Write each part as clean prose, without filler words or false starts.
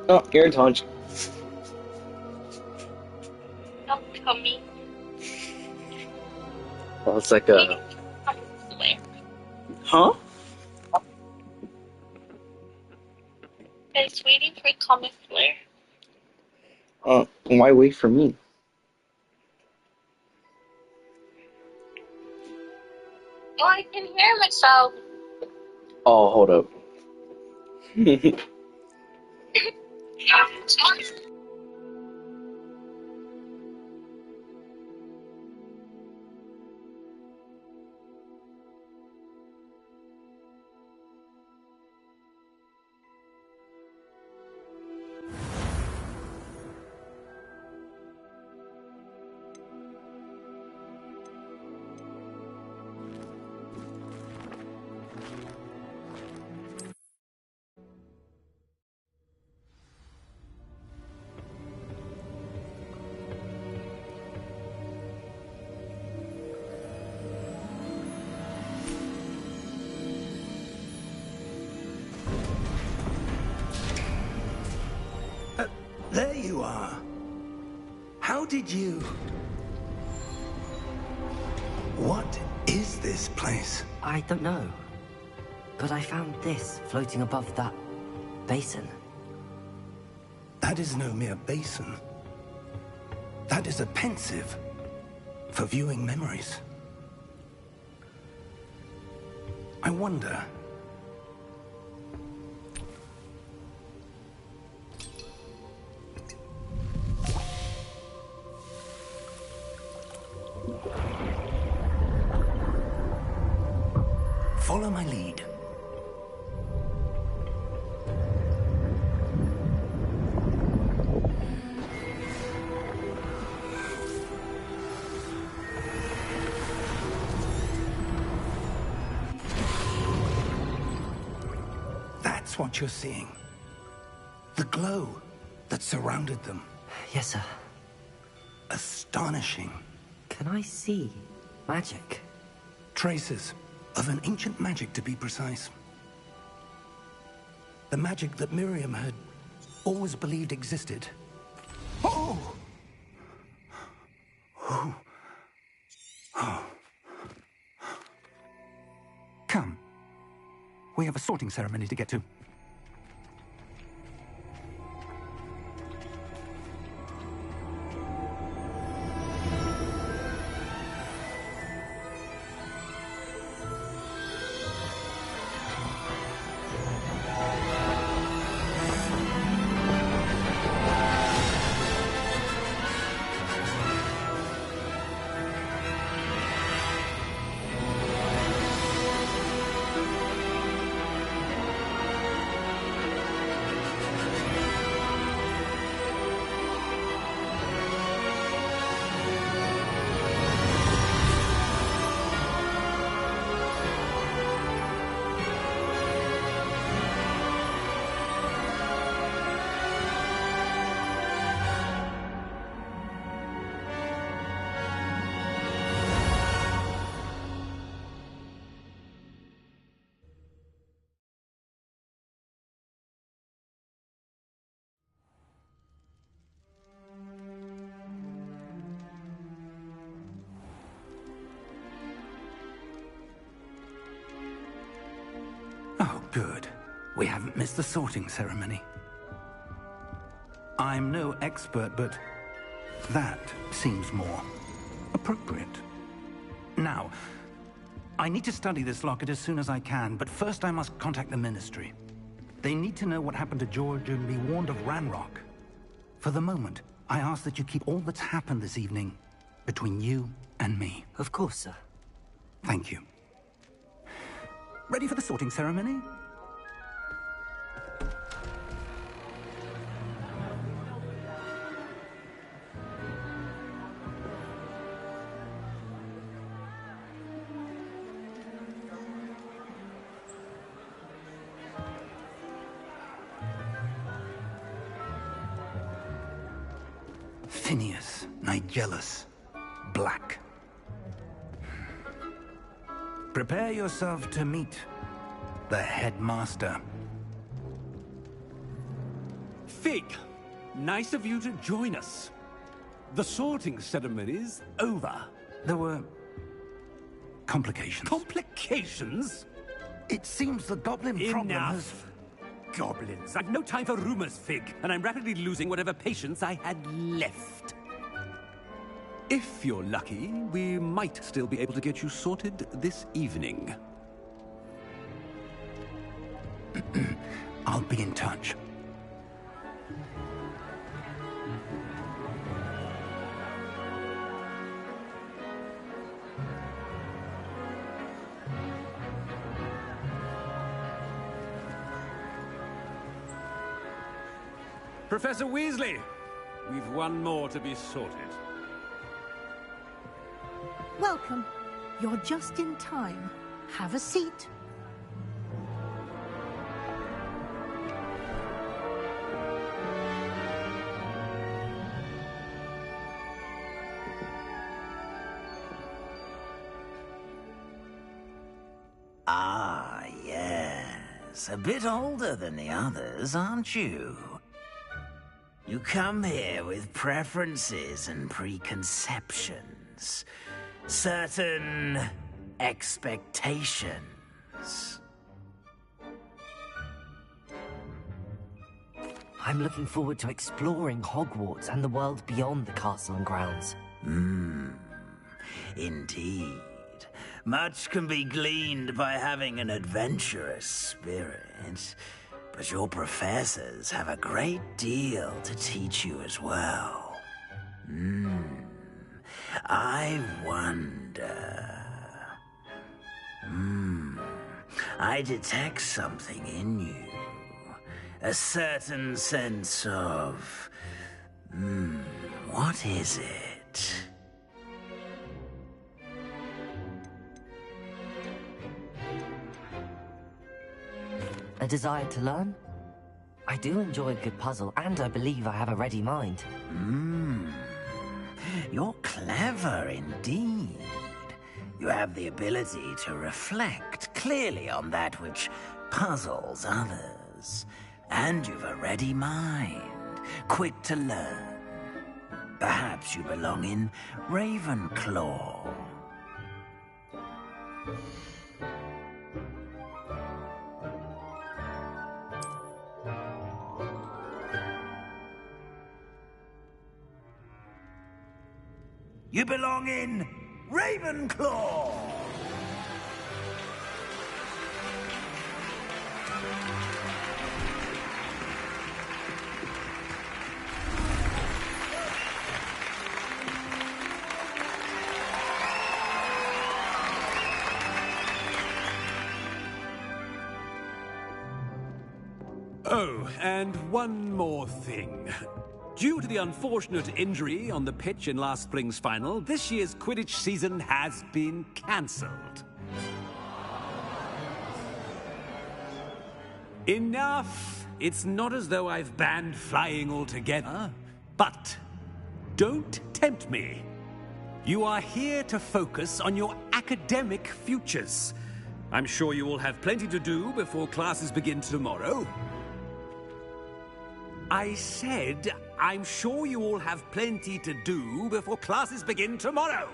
Oh, you're Tonch. Don't tell me. Well, it's like a... Huh? I was waiting for Comic Flare. Why wait for me? Oh, I can hear myself. Oh, hold up. There you are. How did you... What is this place? I don't know. But I found this floating above that basin. That is no mere basin. That is a pensive for viewing memories. I wonder... Follow my lead. That's what you're seeing. The glow that surrounded them. Yes, sir. Astonishing. Can I see magic? Traces of an ancient magic, to be precise. The magic that Miriam had always believed existed. Oh! Oh. Oh. Come. We have a sorting ceremony to get to. Oh, good. We haven't missed the sorting ceremony. I'm no expert, but that seems more appropriate. Now, I need to study this locket as soon as I can, but first I must contact the Ministry. They need to know what happened to George and be warned of Ranrock. For the moment, I ask that you keep all that's happened this evening between you and me. Of course, sir. Thank you. Ready for the sorting ceremony? Phineas Nigellus Black. Prepare yourself to meet the headmaster. Fig, nice of you to join us. The sorting ceremony's over. There were complications. Complications? It seems the goblin problem has... Enough. Goblins. I've no time for rumors, Fig, and I'm rapidly losing whatever patience I had left. If you're lucky, we might still be able to get you sorted this evening. I'll be in touch. Professor Weasley, we've one more to be sorted. Welcome. You're just in time. Have a seat. Ah, yes. A bit older than the others, aren't you? You come here with preferences and preconceptions. Certain expectations. I'm looking forward to exploring Hogwarts and the world beyond the castle and grounds. Indeed. Much can be gleaned by having an adventurous spirit, but your professors have a great deal to teach you as well. I wonder... I detect something in you. A certain sense of... what is it? A desire to learn? I do enjoy a good puzzle, and I believe I have a ready mind. You're clever indeed. You have the ability to reflect clearly on that which puzzles others. And you've a ready mind, quick to learn. Perhaps you belong in Ravenclaw. You belong in Ravenclaw! Oh, and one more thing. Due to the unfortunate injury on the pitch in last spring's final, this year's Quidditch season has been cancelled. Enough! It's not as though I've banned flying altogether. But don't tempt me. You are here to focus on your academic futures. I'm sure you all have plenty to do before classes begin tomorrow. I said, I'm sure you all have plenty to do before classes begin tomorrow.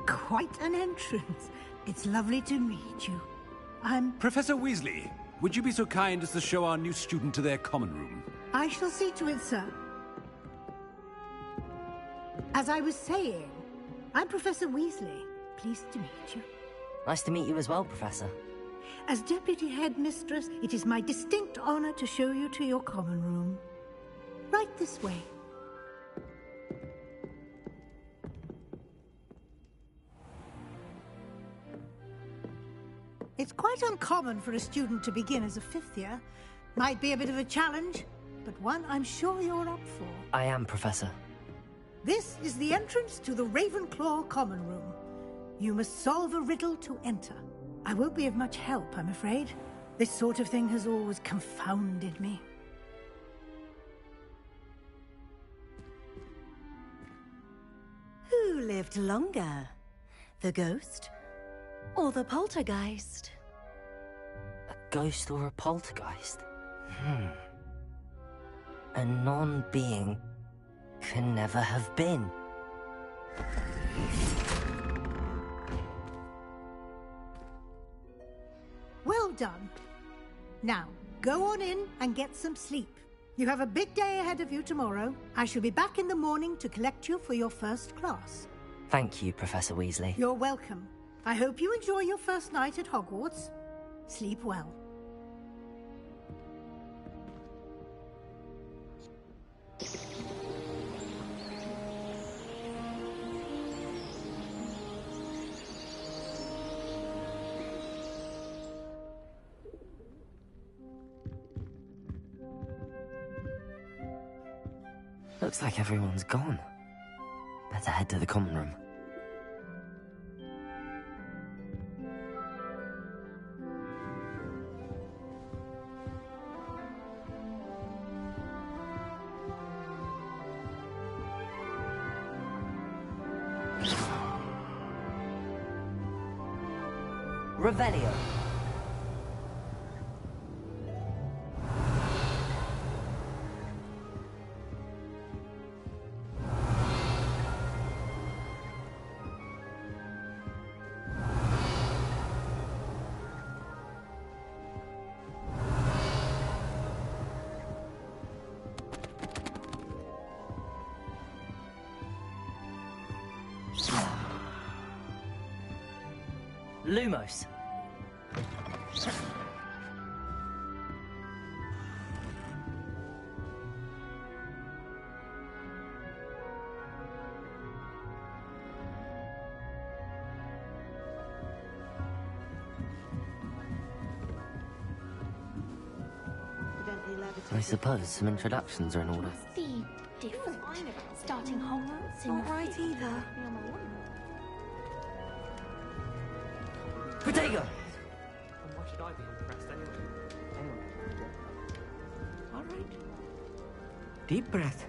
Quite an entrance. It's lovely to meet you. Professor Weasley, would you be so kind as to show our new student to their common room? I shall see to it, sir. As I was saying, I'm Professor Weasley. Pleased to meet you. Nice to meet you as well, Professor. As Deputy Headmistress, it is my distinct honor to show you to your common room. Right this way. It's quite uncommon for a student to begin as a fifth year. Might be a bit of a challenge, but one I'm sure you're up for. I am, Professor. This is the entrance to the Ravenclaw common room. You must solve a riddle to enter. I won't be of much help, I'm afraid. This sort of thing has always confounded me. Who lived longer? The ghost or the poltergeist? ghost or a poltergeist? A non-being can never have been. Well done. Now, go on in and get some sleep. You have a big day ahead of you tomorrow. I shall be back in the morning to collect you for your first class. Thank you, Professor Weasley. You're welcome. I hope you enjoy your first night at Hogwarts. Sleep well. Looks like everyone's gone. Better head to the common room. Revelio. Lumos. I suppose some introductions are in order. Must be different. Starting Hogwarts in Not right either. Protego! And why should I be impressed anyway? All right. Deep breath.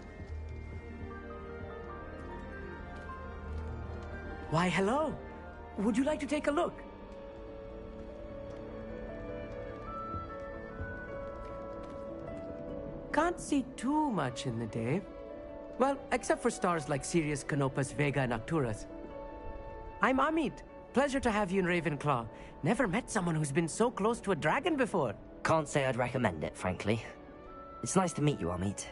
Why, hello. Would you like to take a look? Can't see too much in the day. Well, except for stars like Sirius, Canopus, Vega, and Arcturus. I'm Amit. Pleasure to have you in Ravenclaw. Never met someone who's been so close to a dragon before. Can't say I'd recommend it, frankly. It's nice to meet you, Amit.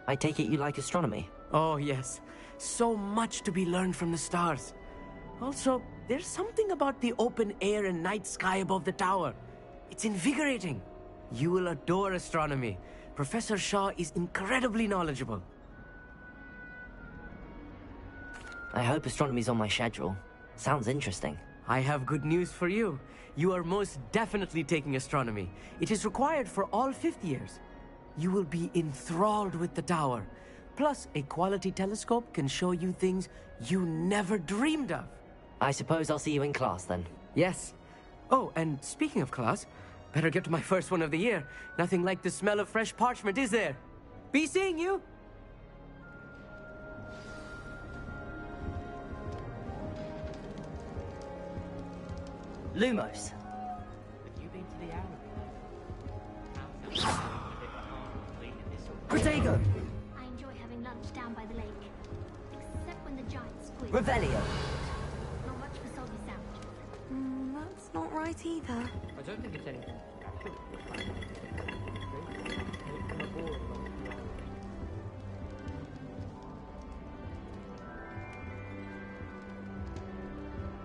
I take it you like astronomy? Oh, yes. So much to be learned from the stars. Also, there's something about the open air and night sky above the tower. It's invigorating. You will adore astronomy. Professor Shaw is incredibly knowledgeable. I hope astronomy's on my schedule. Sounds interesting. I have good news for you. You are most definitely taking astronomy. It is required for all 5th years. You will be enthralled with the tower. Plus, a quality telescope can show you things you never dreamed of. I suppose I'll see you in class then. Yes. Oh, and speaking of class, better get to my first one of the year. Nothing like the smell of fresh parchment, is there? Be seeing you! Lumos. Protego. I enjoy having lunch down by the lake. Except when the giant squid. Revelio. Not much for soggy sandwiches. That's not right either. I don't think it's anything.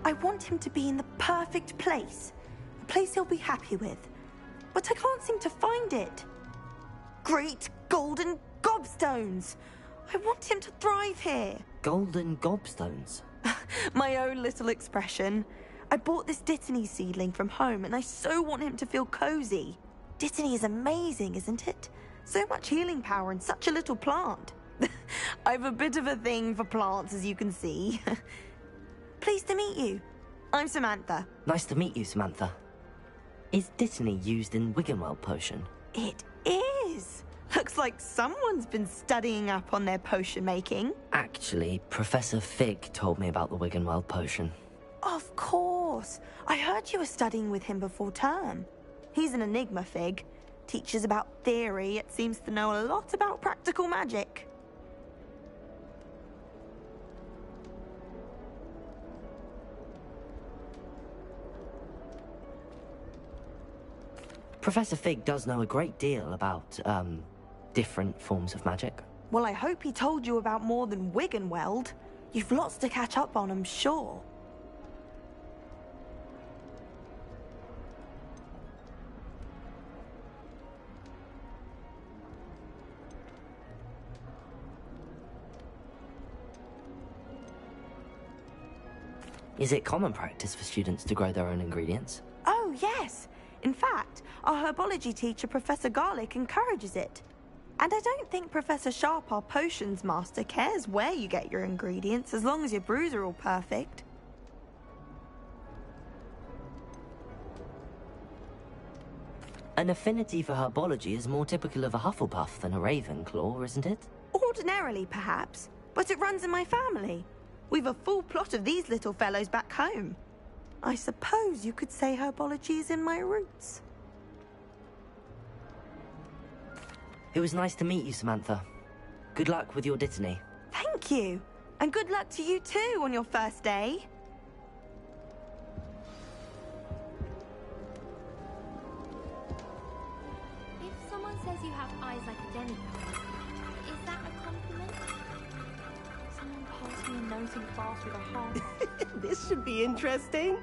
I want him to be in the perfect place. A place he'll be happy with. But I can't seem to find it. Great golden gobstones! I want him to thrive here. Golden gobstones. My own little expression. I bought this Dittany seedling from home and I so want him to feel cozy. Dittany is amazing, isn't it? So much healing power in such a little plant. I've a bit of a thing for plants, as you can see. Pleased to meet you. I'm Samantha. Nice to meet you, Samantha. Is Dittany used in Wiggenweld potion? It is. Looks like someone's been studying up on their potion making. Actually, Professor Fig told me about the Wiggenweld potion. Of course. I heard you were studying with him before term. He's an enigma, Fig. Teaches about theory, yet seems to know a lot about practical magic. Professor Fig does know a great deal about, different forms of magic. Well, I hope he told you about more than Wiggenweld. You've lots to catch up on, I'm sure. Is it common practice for students to grow their own ingredients? Oh, yes. In fact, our herbology teacher, Professor Garlick, encourages it. And I don't think Professor Sharp, our potions master, cares where you get your ingredients, as long as your brews are all perfect. An affinity for herbology is more typical of a Hufflepuff than a Ravenclaw, isn't it? Ordinarily, perhaps, but it runs in my family. We've a full plot of these little fellows back home. I suppose you could say herbology is in my roots. It was nice to meet you, Samantha. Good luck with your Dittany. Thank you. And good luck to you too on your first day. If someone says you have eyes like a demigod, is that a compliment? Someone passed me a note in class with a heart. This should be interesting.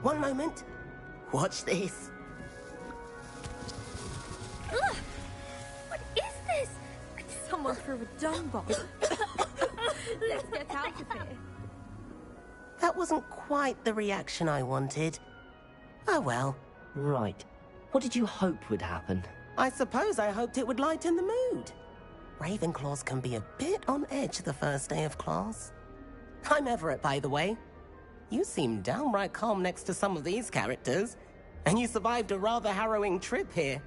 One moment. Watch this. Ugh! What is this? Someone threw a dung bomb. Let's get out of here. That wasn't quite the reaction I wanted. Oh well. Right. What did you hope would happen? I suppose I hoped it would lighten the mood. Ravenclaws can be a bit on edge the first day of class. I'm Everett, by the way. You seem downright calm next to some of these characters, and you survived a rather harrowing trip here.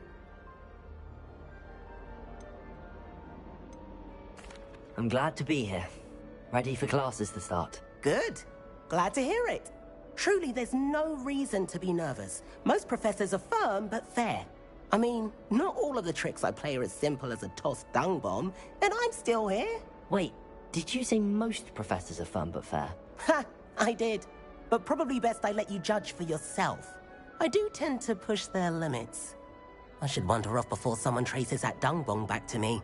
I'm glad to be here. Ready for classes to start. Good. Glad to hear it. Truly, there's no reason to be nervous. Most professors are firm but fair. I mean, not all of the tricks I play are as simple as a tossed dung bomb, and I'm still here. Wait, did you say most professors are fun but fair? Ha! I did. But probably best I let you judge for yourself. I do tend to push their limits. I should wander off before someone traces that dung bomb back to me.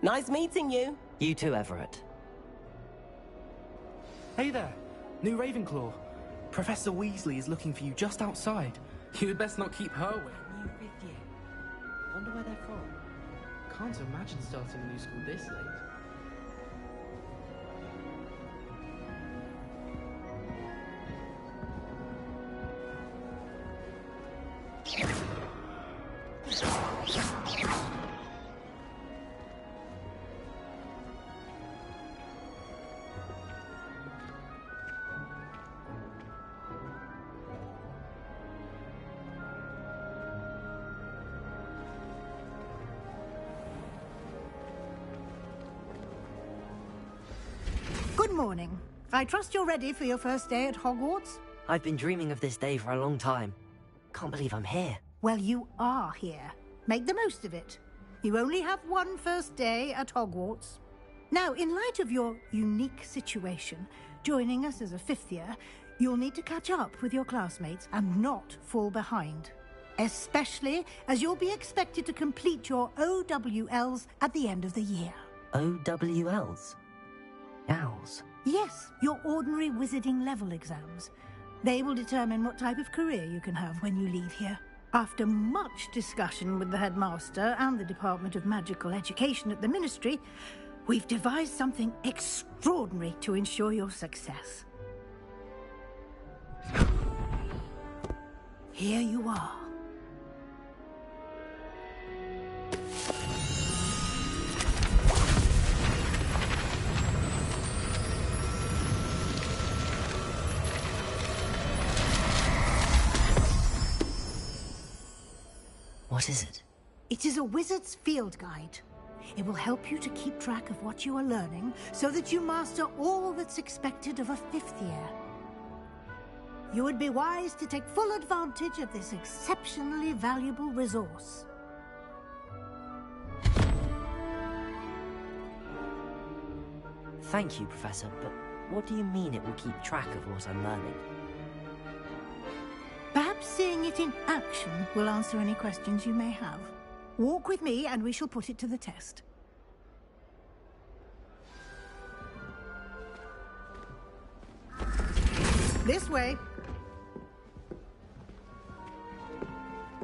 Nice meeting you. You too, Everett. Hey there, new Ravenclaw. Professor Weasley is looking for you just outside. You had best not keep her away. New fifth year. Wonder where they're from. Can't imagine starting a new school this late. Good morning. I trust you're ready for your first day at Hogwarts? I've been dreaming of this day for a long time. Can't believe I'm here. Well, you are here. Make the most of it. You only have one first day at Hogwarts. Now, in light of your unique situation, joining us as a fifth year, you'll need to catch up with your classmates and not fall behind. Especially as you'll be expected to complete your OWLs at the end of the year. OWLs? Owls? Yes, your ordinary wizarding level exams. They will determine what type of career you can have when you leave here. After much discussion with the headmaster and the Department of Magical Education at the Ministry, we've devised something extraordinary to ensure your success. Here you are. What is it? It is a wizard's field guide. It will help you to keep track of what you are learning so that you master all that's expected of a fifth year. you would be wise to take full advantage of this exceptionally valuable resource. Thank you, Professor, but what do you mean it will keep track of what I'm learning? Perhaps seeing it in action will answer any questions you may have. Walk with me and we shall put it to the test. This way.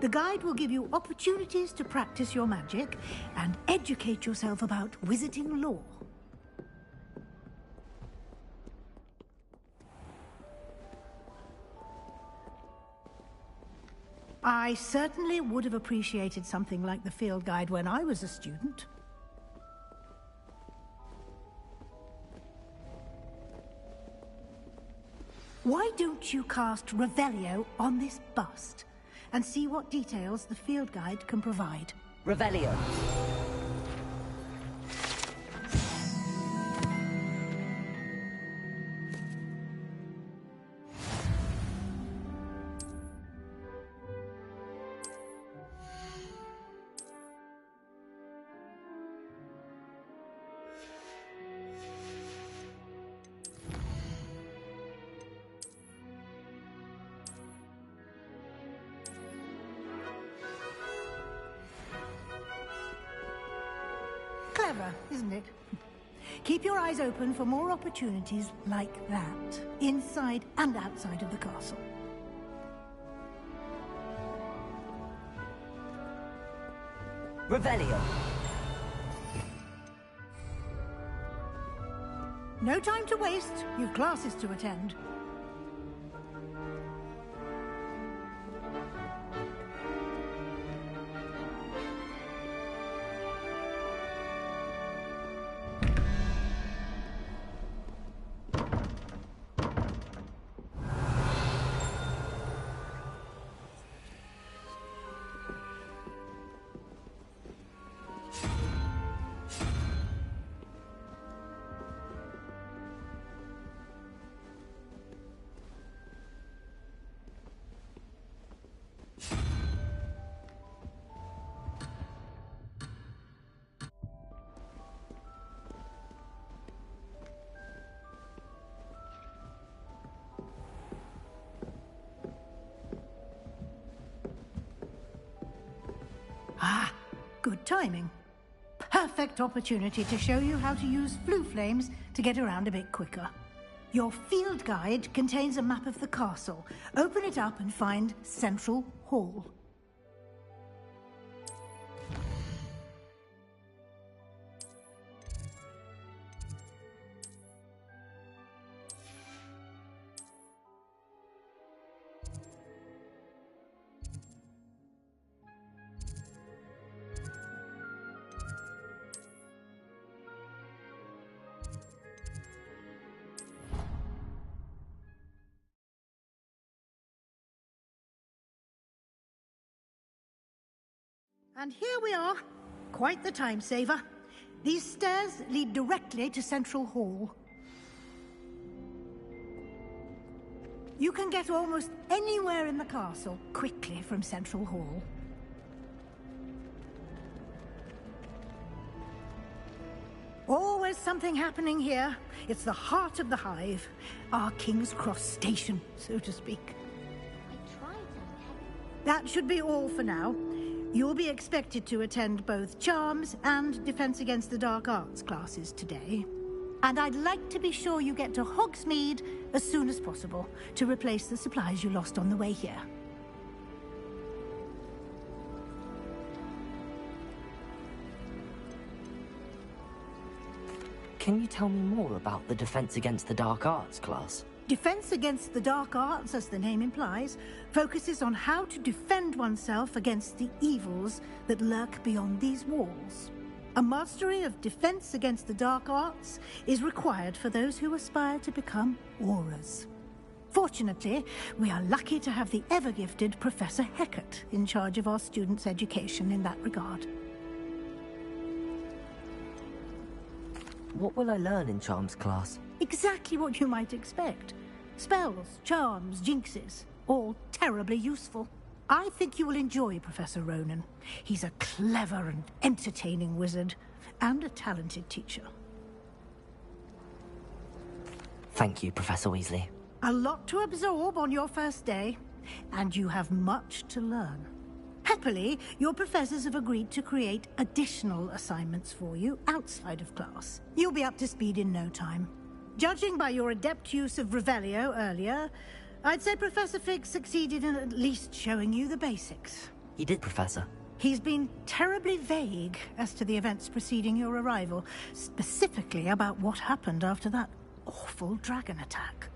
The guide will give you opportunities to practice your magic and educate yourself about wizarding lore. I certainly would have appreciated something like the field guide when I was a student. Why don't you cast Revelio on this bust and see what details the field guide can provide? Revelio. Clever, isn't it? Keep your eyes open for more opportunities like that, inside and outside of the castle. Revelio. No time to waste. You've classes to attend. Ah, good timing. Perfect opportunity to show you how to use flue flames to get around a bit quicker. Your field guide contains a map of the castle. Open it up and find Central Hall. And here we are. Quite the time saver. These stairs lead directly to Central Hall. You can get almost anywhere in the castle quickly from Central Hall. Always something happening here. It's the heart of the Hive. Our King's Cross station, so to speak. That should be all for now. You'll be expected to attend both Charms and Defense Against the Dark Arts classes today. And I'd like to be sure you get to Hogsmeade as soon as possible to replace the supplies you lost on the way here. Can you tell me more about the Defense Against the Dark Arts class? Defense Against the Dark Arts, as the name implies, focuses on how to defend oneself against the evils that lurk beyond these walls. A mastery of Defense Against the Dark Arts is required for those who aspire to become Aurors. Fortunately, we are lucky to have the ever-gifted Professor Hecat in charge of our students' education in that regard. What will I learn in Charms class? Exactly what you might expect. Spells, charms, jinxes, all terribly useful. I think you will enjoy Professor Ronen. He's a clever and entertaining wizard, and a talented teacher. Thank you, Professor Weasley. A lot to absorb on your first day, and you have much to learn. Happily, your professors have agreed to create additional assignments for you outside of class. You'll be up to speed in no time. Judging by your adept use of Revelio earlier, I'd say Professor Fig succeeded in at least showing you the basics. He did, Professor. He's been terribly vague as to the events preceding your arrival, specifically about what happened after that awful dragon attack.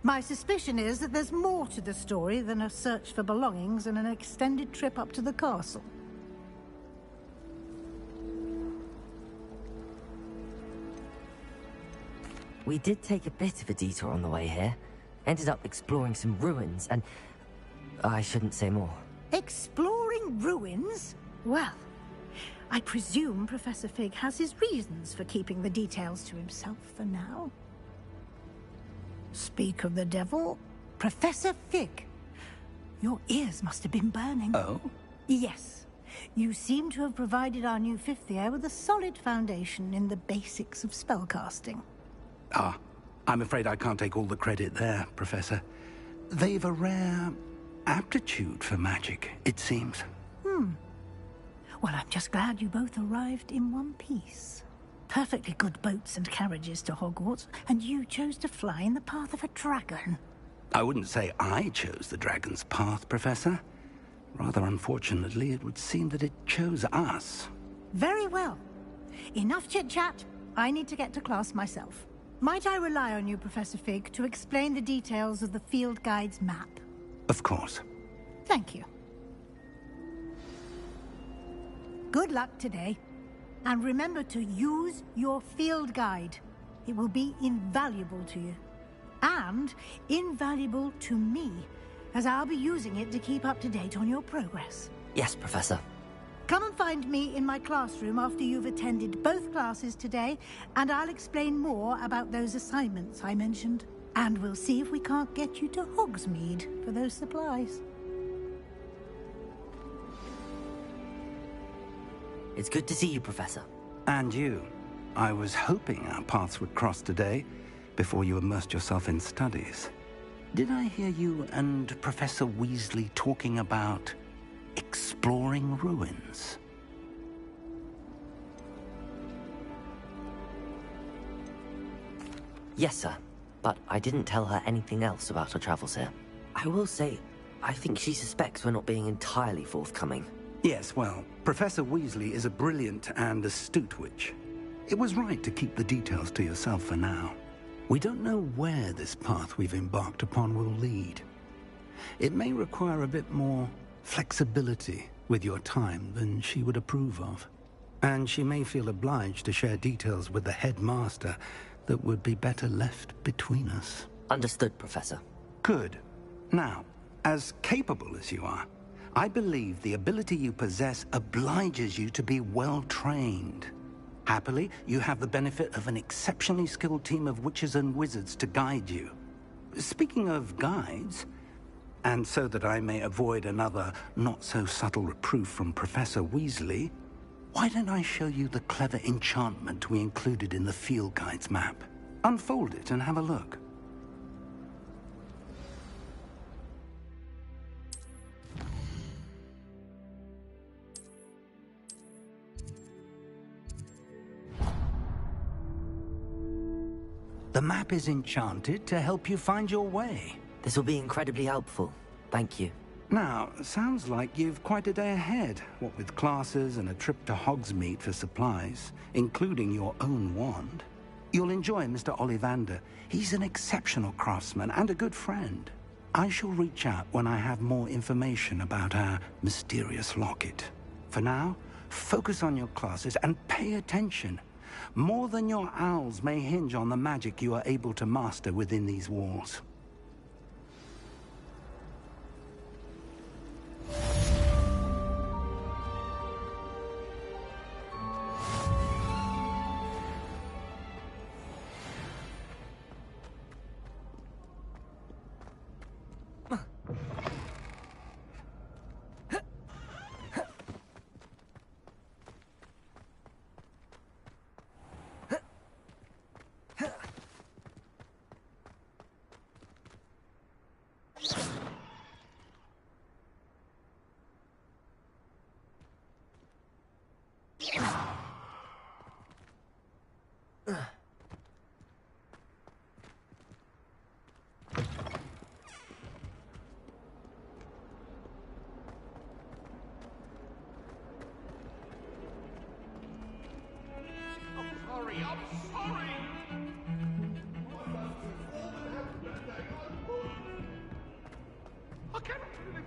My suspicion is that there's more to the story than a search for belongings and an extended trip up to the castle. We did take a bit of a detour on the way here. Ended up exploring some ruins and... I shouldn't say more. Exploring ruins? Well, I presume Professor Fig has his reasons for keeping the details to himself for now. Speak of the devil, Professor Fig. Your ears must have been burning. Oh? Yes. You seem to have provided our new fifth year with a solid foundation in the basics of spellcasting. Ah, I'm afraid I can't take all the credit there, Professor. They've a rare aptitude for magic, it seems. Well, I'm just glad you both arrived in one piece. Perfectly good boats and carriages to Hogwarts, and you chose to fly in the path of a dragon. I wouldn't say I chose the dragon's path, Professor. Rather unfortunately, it would seem that it chose us. Very well. Enough chit-chat. I need to get to class myself. Might I rely on you, Professor Fig, to explain the details of the field guide's map? Of course. Thank you. Good luck today. And remember to use your field guide. It will be invaluable to you. And invaluable to me, as I'll be using it to keep up to date on your progress. Yes, Professor. Come and find me in my classroom after you've attended both classes today, and I'll explain more about those assignments I mentioned. And we'll see if we can't get you to Hogsmeade for those supplies. It's good to see you, Professor. And you. I was hoping our paths would cross today, before you immersed yourself in studies. Did I hear you and Professor Weasley talking about exploring ruins? Yes, sir. But I didn't tell her anything else about her travels here. I will say, I think she suspects we're not being entirely forthcoming. Yes, well, Professor Weasley is a brilliant and astute witch. It was right to keep the details to yourself for now. We don't know where this path we've embarked upon will lead. It may require a bit more flexibility with your time than she would approve of. And she may feel obliged to share details with the headmaster that would be better left between us. Understood, Professor. Good. Now, as capable as you are, I believe the ability you possess obliges you to be well-trained. Happily, you have the benefit of an exceptionally skilled team of witches and wizards to guide you. Speaking of guides, and so that I may avoid another not-so-subtle reproof from Professor Weasley, why don't I show you the clever enchantment we included in the field guide's map? Unfold it and have a look. The map is enchanted to help you find your way. This will be incredibly helpful. Thank you. Now, sounds like you've quite a day ahead, what with classes and a trip to Hogsmeade for supplies, including your own wand. You'll enjoy Mr. Ollivander. He's an exceptional craftsman and a good friend. I shall reach out when I have more information about our mysterious locket. For now, focus on your classes and pay attention. More than your owls may hinge on the magic you are able to master within these walls.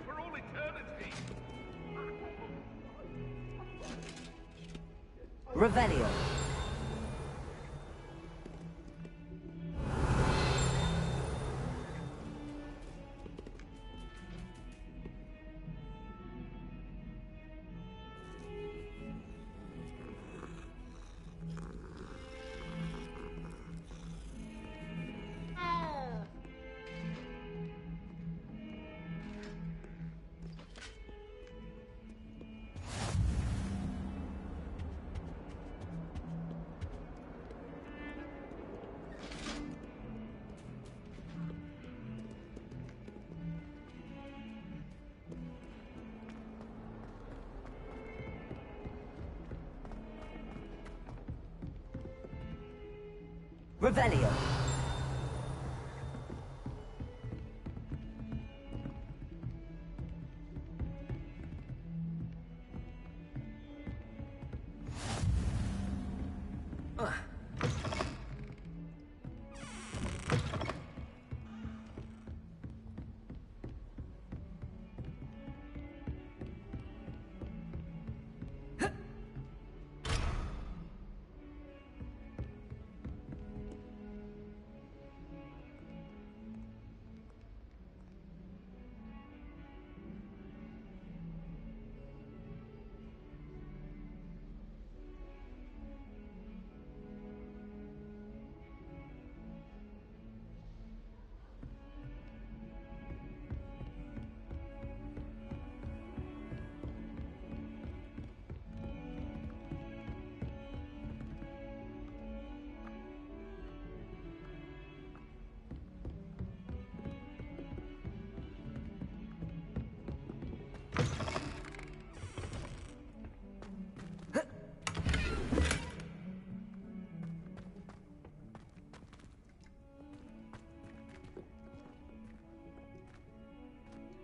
for all eternity. Revelio. Revelio.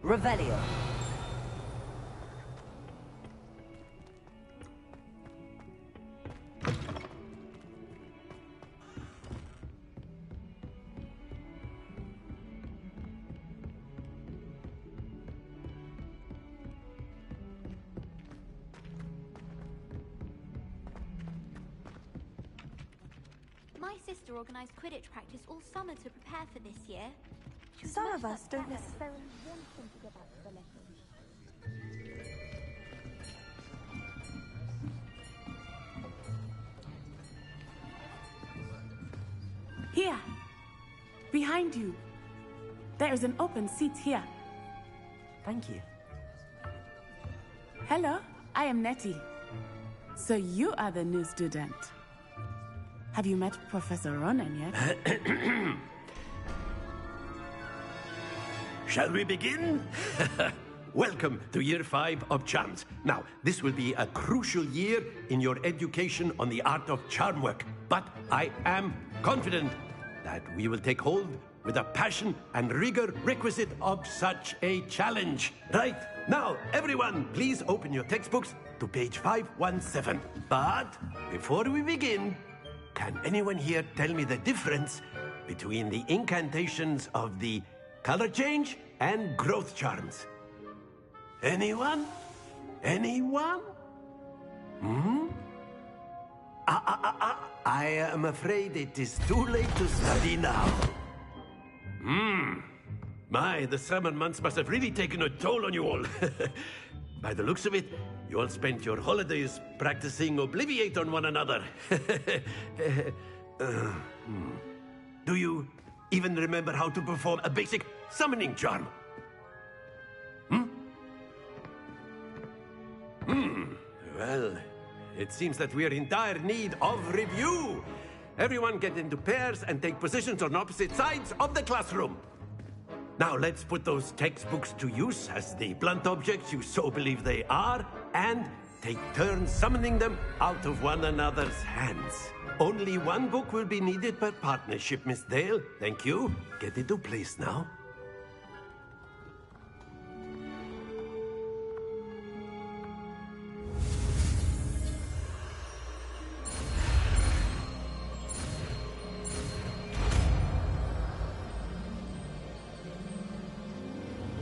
Revelio. My sister organised Quidditch practice all summer to prepare for this year. Some of us don't necessarily want them to go back to the lessons. Here, behind you. There is an open seat here. Thank you. Hello, I am Nettie. So you are the new student. Have you met Professor Ronen yet? Shall we begin? Welcome to Year 5 of Charms. Now, this will be a crucial year in your education on the art of charm work, but I am confident that we will take hold with the passion and rigor requisite of such a challenge. Right, now, everyone, please open your textbooks to page 517. But before we begin, can anyone here tell me the difference between the incantations of the color change and growth charms? Anyone? Anyone? I am afraid it is too late to study now. My, the summer months must have really taken a toll on you all. By the looks of it, you all spent your holidays practicing Obliviate on one another. Do you even remember how to perform a basic summoning charm? Well, it seems that we are in dire need of review. Everyone get into pairs and take positions on opposite sides of the classroom. Now let's put those textbooks to use as the blunt objects you so believe they are, and take turns summoning them out of one another's hands. Only one book will be needed per partnership, Miss Dale. Thank you. Get into place now.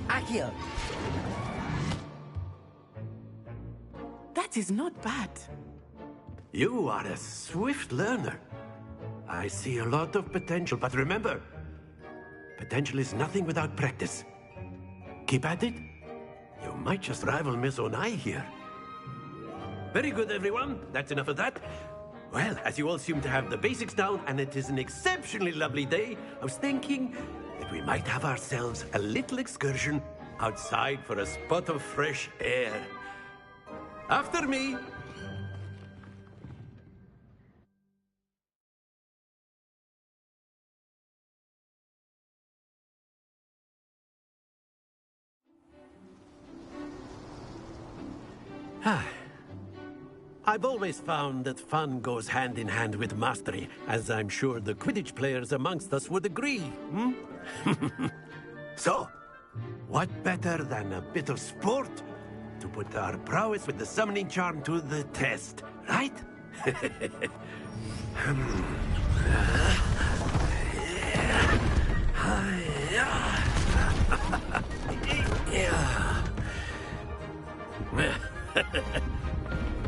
Accio! That is not bad. You are a swift learner. I see a lot of potential, but remember, potential is nothing without practice. Keep at it. You might just rival Miss Onai here. Very good, everyone. That's enough of that. Well, as you all seem to have the basics down, and it is an exceptionally lovely day, I was thinking that we might have ourselves a little excursion outside for a spot of fresh air. After me. I've always found that fun goes hand in hand with mastery, as I'm sure the Quidditch players amongst us would agree. So, what better than a bit of sport to put our prowess with the summoning charm to the test, right?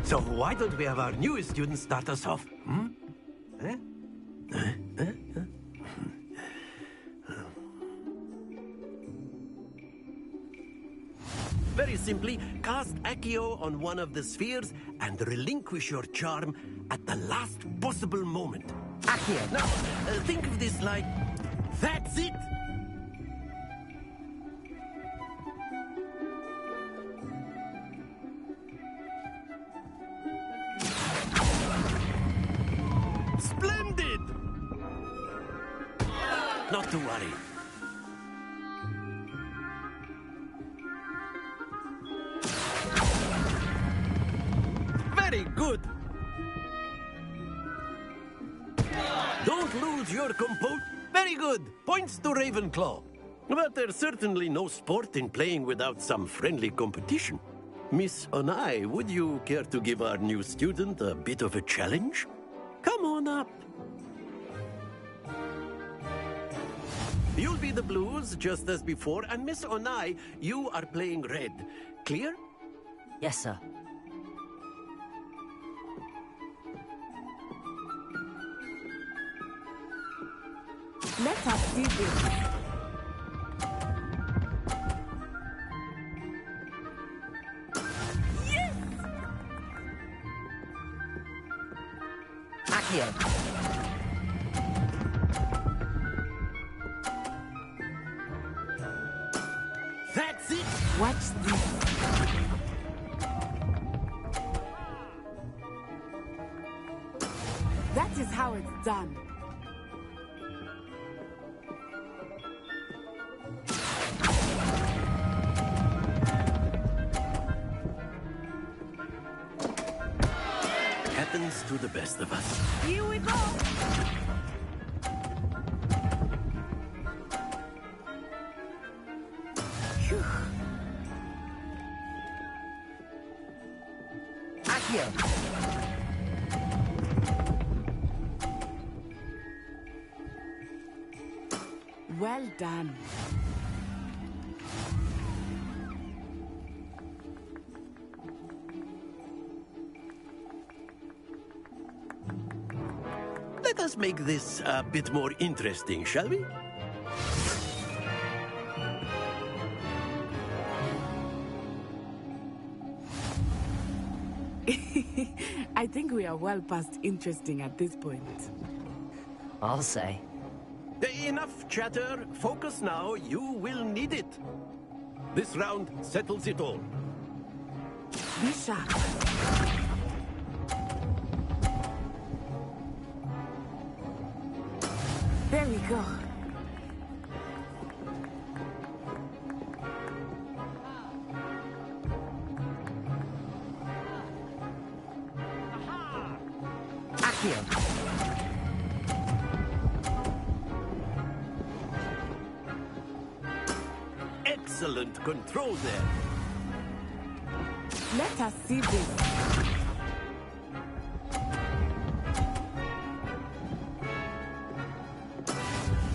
So why don't we have our newest student start us off? Very simply, cast Accio on one of the spheres and relinquish your charm at the last possible moment. Accio. Now, think of this like, that's it! Splendid! Not to worry. Very good. Don't lose your composure. Very good. Points to Ravenclaw. But there's certainly no sport in playing without some friendly competition. Miss Onai, would you care to give our new student a bit of a challenge? Come on up. You'll be the blues, just as before, and Miss Onai, you are playing red. Clear? Yes, sir. Let us see this. Yes! Accio. That's it! Watch this. That is how it's done. Happens to the best of us. Here we go. Accio. Well done. Let us make this a bit more interesting, shall we? I think we are well past interesting at this point. I'll say. Enough chatter. Focus now. You will need it. This round settles it all. Be sharp. There we go. Accio. Excellent control there. Let us see this.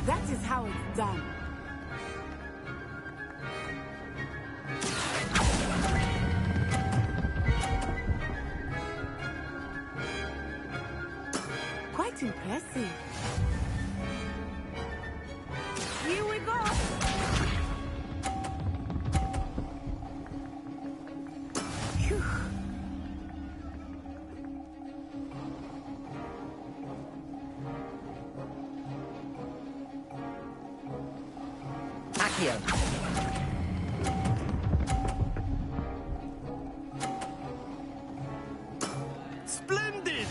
That is how it's done. quite impressive. Here we go! Phew. Accio! Splendid!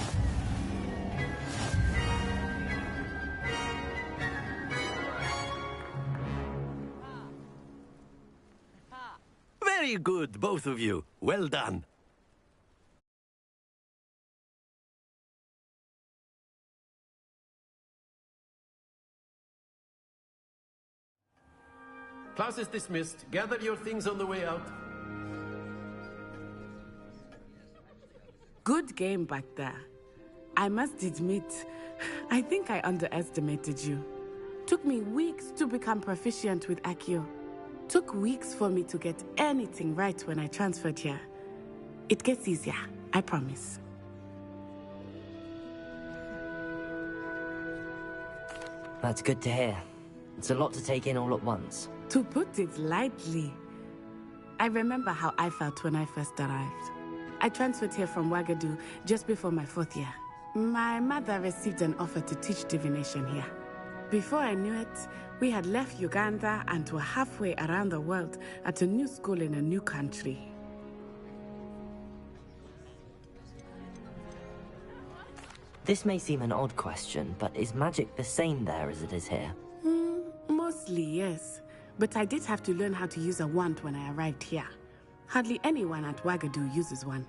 Very good, both of you. Well done. Class is dismissed. Gather your things on the way out. Good game back there. I must admit, I think I underestimated you. Took me weeks to become proficient with Accio. Took weeks for me to get anything right when I transferred here. It gets easier, I promise. That's good to hear. It's a lot to take in all at once. To put it lightly, I remember how I felt when I first arrived. I transferred here from Wagadu just before my 4th year. My mother received an offer to teach divination here. Before I knew it, we had left Uganda and were halfway around the world at a new school in a new country. This may seem an odd question, but is magic the same there as it is here? Mostly, yes. But I did have to learn how to use a wand when I arrived here. Hardly anyone at Wagadu uses one.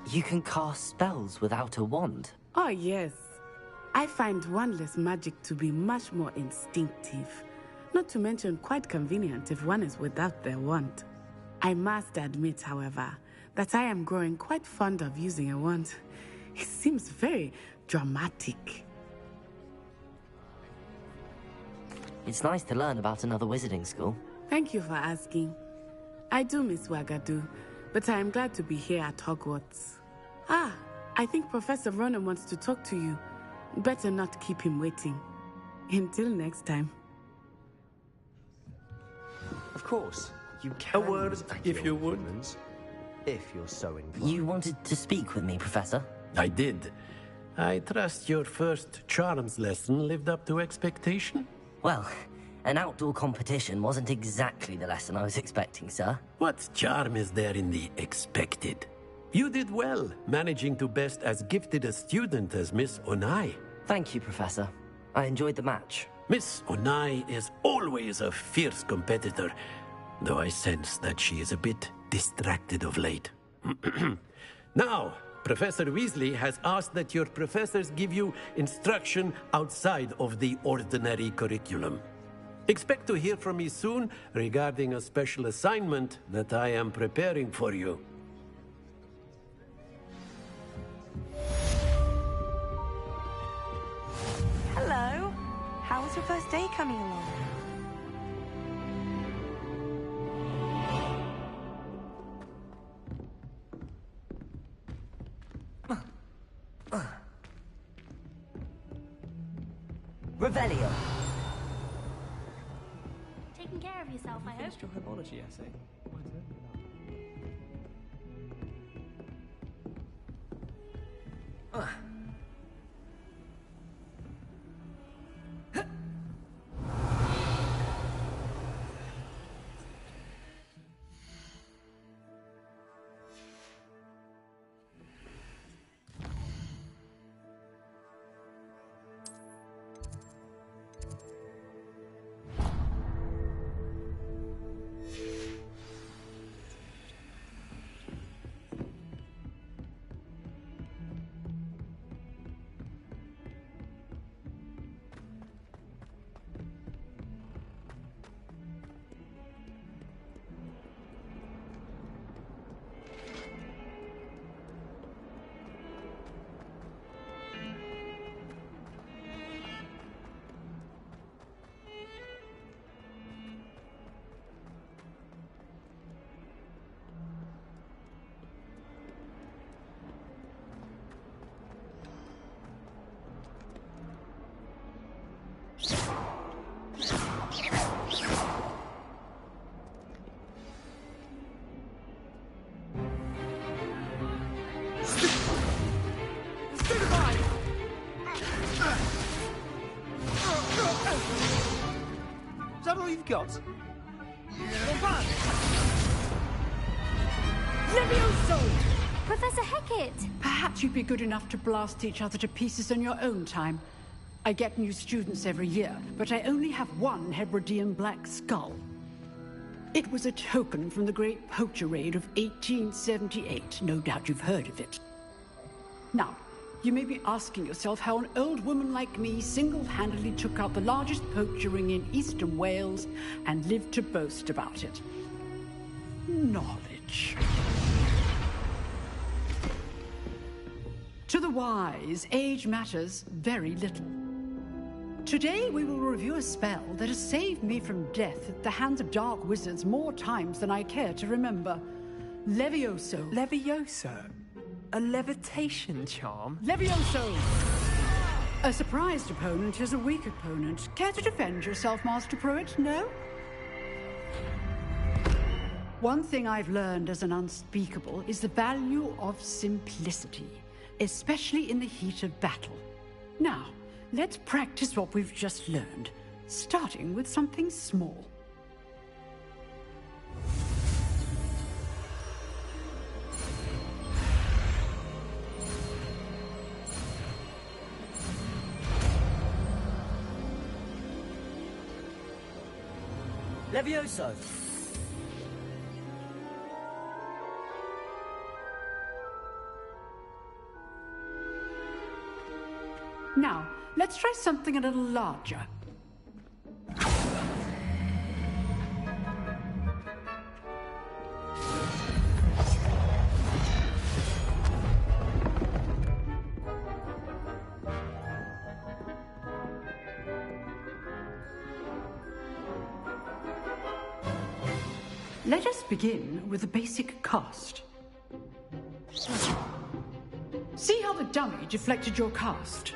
You can cast spells without a wand? Oh, yes. I find wandless magic to be much more instinctive. Not to mention quite convenient if one is without their wand. I must admit, however, that I am growing quite fond of using a wand. It seems very dramatic. It's nice to learn about another wizarding school. Thank you for asking. I do miss Wagadu, but I am glad to be here at Hogwarts. Ah, I think Professor Ronen wants to talk to you. Better not keep him waiting. Until next time. Of course, you can. A word, if you would. If you're so inclined. You wanted to speak with me, Professor? I did. I trust your first charms lesson lived up to expectation? Well, an outdoor competition wasn't exactly the lesson I was expecting, sir. What charm is there in the expected? You did well, managing to best as gifted a student as Miss Onai. Thank you, Professor. I enjoyed the match. Miss Onai is always a fierce competitor, though I sense that she is a bit distracted of late. Now, Professor Weasley has asked that your professors give you instruction outside of the ordinary curriculum. Expect to hear from me soon regarding a special assignment that I am preparing for you. Hello. How was your first day coming along? Revelio. Taking care of yourself, I hope. Finished your herbology essay. that all you've got? Levioso! Professor Hecat! Perhaps you'd be good enough to blast each other to pieces in your own time. I get new students every year, but I only have one Hebridean black skull. It was a token from the Great Poacher Raid of 1878. No doubt you've heard of it. Now, you may be asking yourself how an old woman like me single-handedly took out the largest poacher ring in eastern Wales and lived to boast about it. Knowledge. To the wise, age matters very little. Today we will review a spell that has saved me from death at the hands of dark wizards more times than I care to remember. Levioso. Levioso? A levitation charm? Levioso! A surprised opponent is a weak opponent. Care to defend yourself, Master Pruitt? No? One thing I've learned as an unspeakable is the value of simplicity, especially in the heat of battle. Now, let's practice what we've just learned, starting with something small. Levioso! Now, let's try something a little larger. Let us begin with the basic cast. See how the dummy deflected your cast?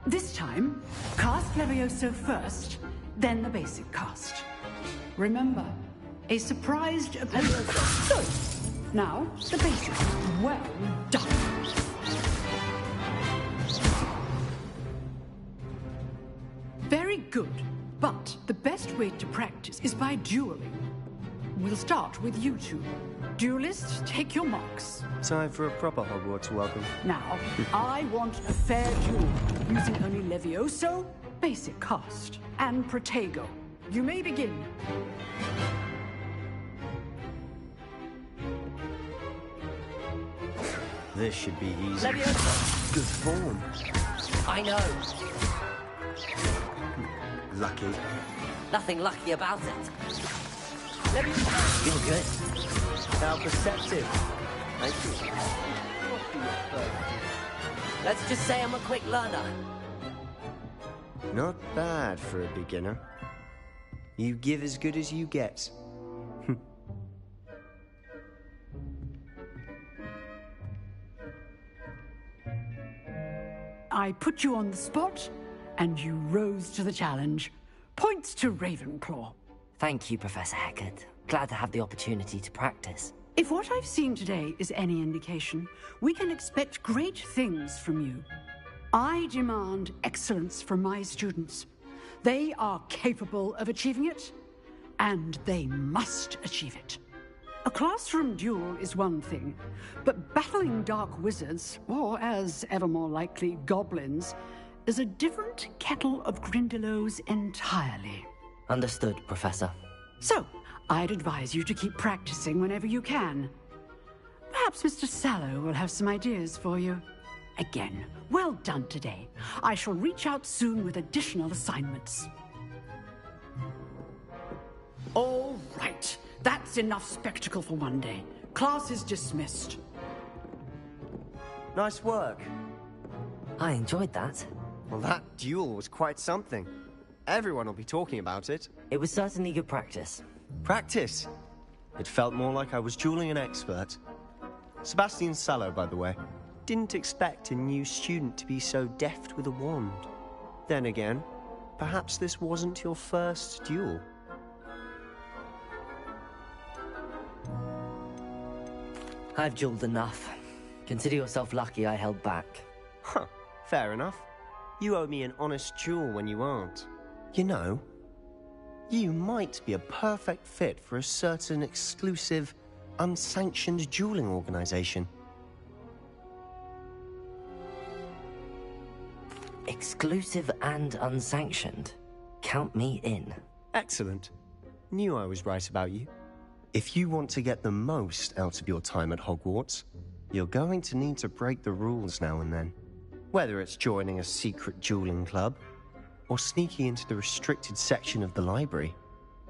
This time, cast Levioso first, then the basic cast. Remember, a surprised opponent. Good. Now, the basic. Well done. Very good, but the best way to practice is by dueling. We'll start with you two. Duelists, take your marks. Time for a proper Hogwarts welcome. Now, I want a fair duel, using only Levioso, basic cast, and Protego. You may begin. This should be easy. Levioso! Good form. I know. Lucky. Nothing lucky about it. Levioso! You're good. How perceptive. Thank you. Let's just say I'm a quick learner. Not bad for a beginner. You give as good as you get. I put you on the spot, and you rose to the challenge. Points to Ravenclaw. Thank you, Professor Hecat. Glad to have the opportunity to practice. If what I've seen today is any indication, we can expect great things from you. I demand excellence from my students. They are capable of achieving it, and they must achieve it. A classroom duel is one thing, but battling dark wizards, or as ever more likely, goblins, is a different kettle of Grindylows entirely. Understood, Professor. So, I'd advise you to keep practicing whenever you can. Perhaps Mr. Sallow will have some ideas for you. Again, well done today. I shall reach out soon with additional assignments. All right. That's enough spectacle for one day. Class is dismissed. Nice work. I enjoyed that. Well, that duel was quite something. Everyone will be talking about it. It was certainly good practice. Practice? It felt more like I was dueling an expert. Sebastian Sallow, by the way. Didn't expect a new student to be so deft with a wand. Then again, perhaps this wasn't your first duel. I've dueled enough. Consider yourself lucky I held back. Huh, fair enough. You owe me an honest duel when you aren't. You know, You might be a perfect fit for a certain exclusive, unsanctioned dueling organization. Exclusive and unsanctioned. Count me in. Excellent. Knew I was right about you. If you want to get the most out of your time at Hogwarts, you're going to need to break the rules now and then. Whether it's joining a secret dueling club, or sneaking into the restricted section of the library,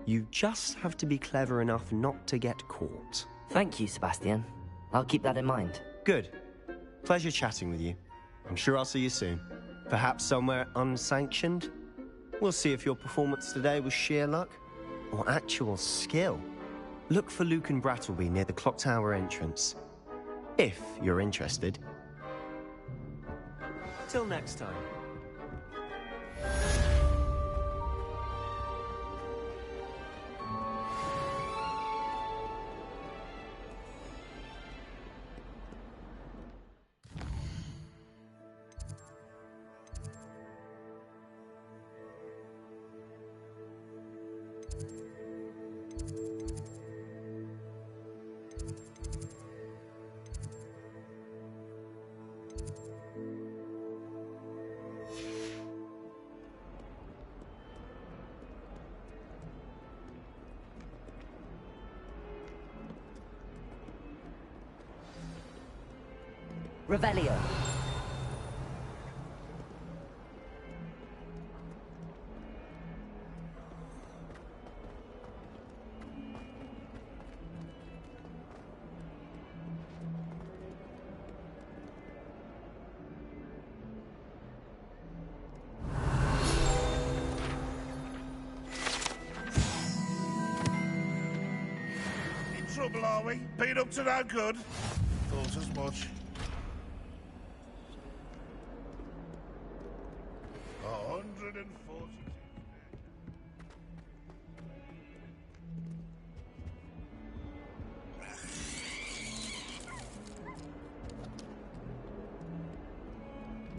you just have to be clever enough not to get caught. Thank you, Sebastian. I'll keep that in mind. Good. Pleasure chatting with you. I'm sure I'll see you soon. Perhaps somewhere unsanctioned? We'll see if your performance today was sheer luck or actual skill. Look for Luke and Brattleby near the Clock Tower entrance. If you're interested. Till next time. Revelio. In trouble, are we? Been up to no good? Thought as much.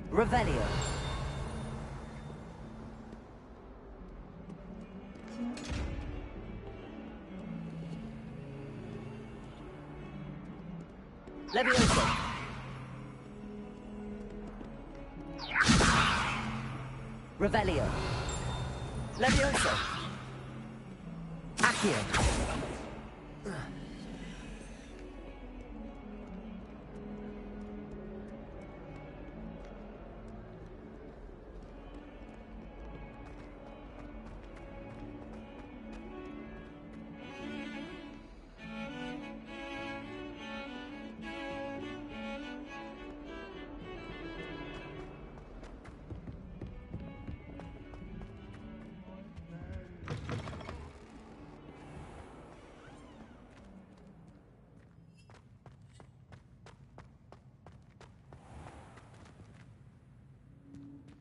Revelio. Levioso. Revelio. Levioso. Accio.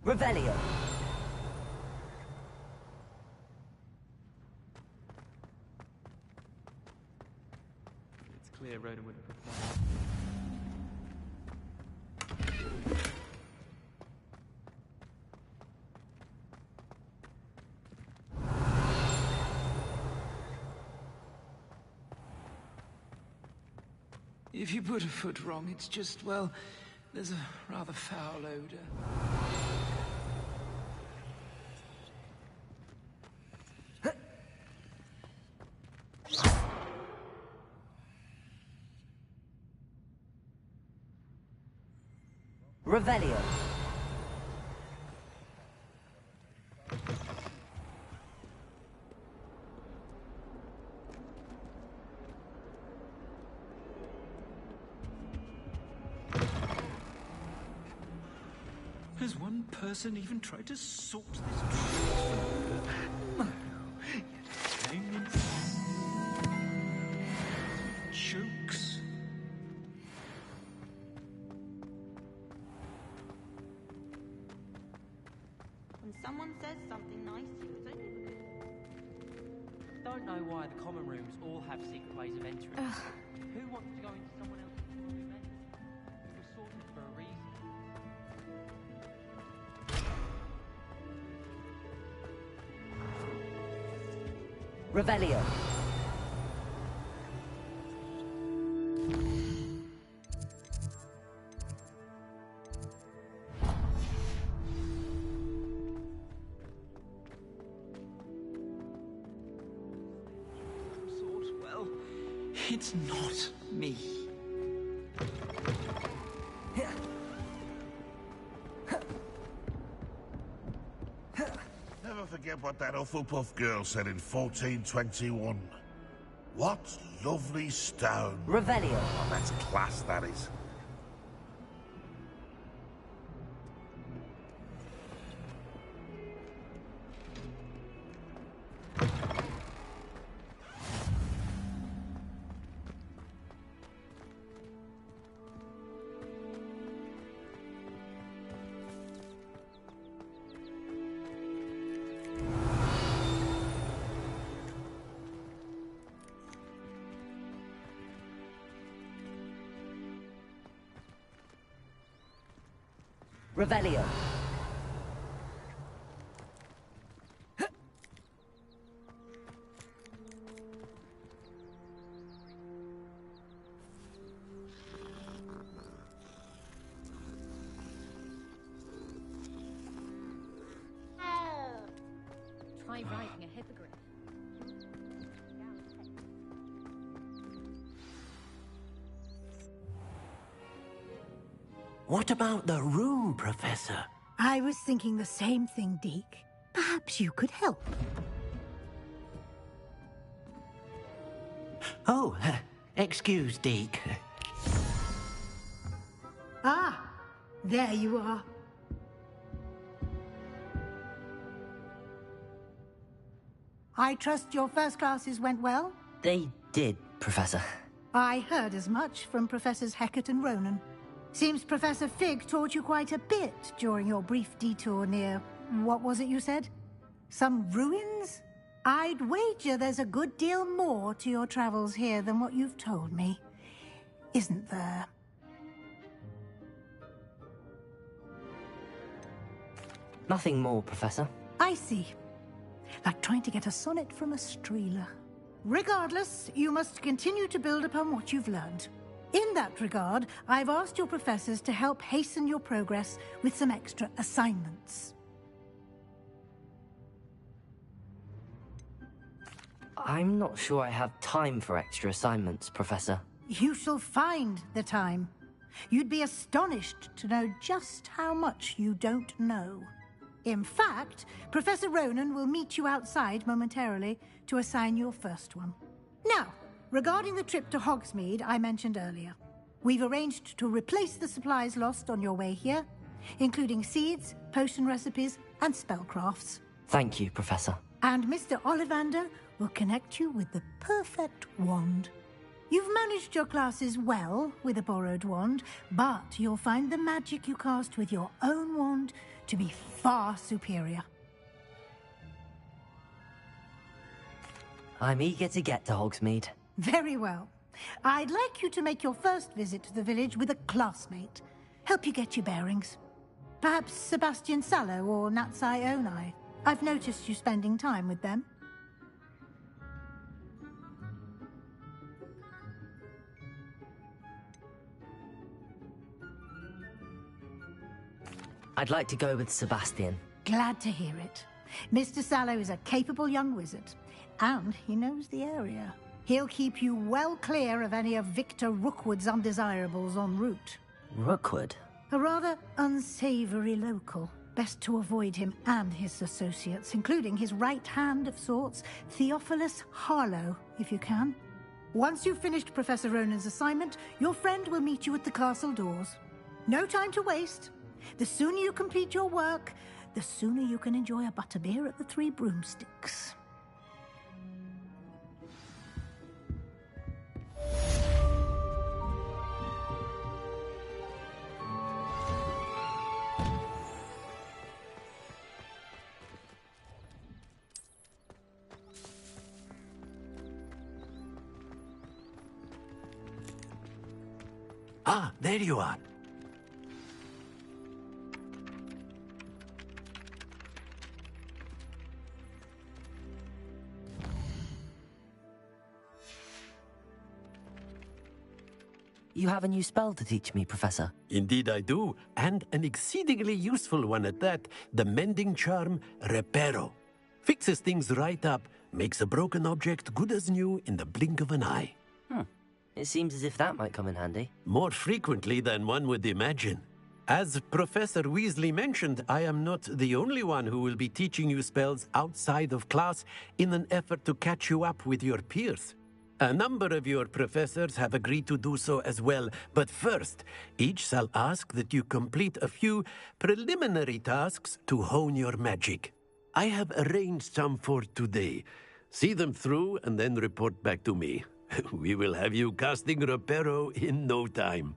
Revelio. It's clear Rhoda would have preferred. If you put a foot wrong, it's just, well, there's a rather foul odor. Revelio. Has one person even tried to sort this truth? No. Hanging. Jokes. When someone says something nice to you, it's only because... Don't know why the common rooms all have secret ways of entering. Who wants to go into someone else's room anyway? It was sorted for a reason. Revelio. Well, it's not me. Never forget what that Hufflepuff girl said in 1421. What lovely stone. Revelio. Oh, that's class, that is. Revelio. Try riding a hippogriff. What about the room, Professor? I was thinking the same thing, Deke. Perhaps you could help. Oh, excuse, Deke. Ah, there you are. I trust your first classes went well? They did, Professor. I heard as much from Professors Hecat and Ronan. Seems Professor Fig taught you quite a bit during your brief detour near... what was it you said? Some ruins? I'd wager there's a good deal more to your travels here than what you've told me. Isn't there? Nothing more, Professor. I see. Like trying to get a sonnet from a streeler. Regardless, you must continue to build upon what you've learned. In that regard, I've asked your professors to help hasten your progress with some extra assignments. I'm not sure I have time for extra assignments, Professor. You shall find the time. You'd be astonished to know just how much you don't know. In fact, Professor Ronan will meet you outside momentarily to assign your first one. Now, regarding the trip to Hogsmeade I mentioned earlier, we've arranged to replace the supplies lost on your way here, including seeds, potion recipes, and spellcrafts. Thank you, Professor. And Mr. Ollivander will connect you with the perfect wand. You've managed your classes well with a borrowed wand, but you'll find the magic you cast with your own wand to be far superior. I'm eager to get to Hogsmeade. Very well. I'd like you to make your first visit to the village with a classmate. Help you get your bearings. Perhaps Sebastian Sallow or Natsai Onai. I've noticed you spending time with them. I'd like to go with Sebastian. Glad to hear it. Mr. Sallow is a capable young wizard, and he knows the area. He'll keep you well clear of any of Victor Rookwood's undesirables en route. Rookwood? A rather unsavory local. Best to avoid him and his associates, including his right hand of sorts, Theophilus Harlow, if you can. Once you've finished Professor Ronan's assignment, your friend will meet you at the castle doors. No time to waste. The sooner you complete your work, the sooner you can enjoy a butterbeer at the Three Broomsticks. Ah, there you are. You have a new spell to teach me, Professor. Indeed I do, and an exceedingly useful one at that. The mending charm, Reparo. Fixes things right up, makes a broken object good as new in the blink of an eye. It seems as if that might come in handy. More frequently than one would imagine. As Professor Weasley mentioned, I am not the only one who will be teaching you spells outside of class in an effort to catch you up with your peers. A number of your professors have agreed to do so as well, but first, each shall ask that you complete a few preliminary tasks to hone your magic. I have arranged some for today. See them through and then report back to me. We will have you casting Reparo in no time.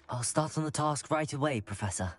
I'll start on the task right away, Professor.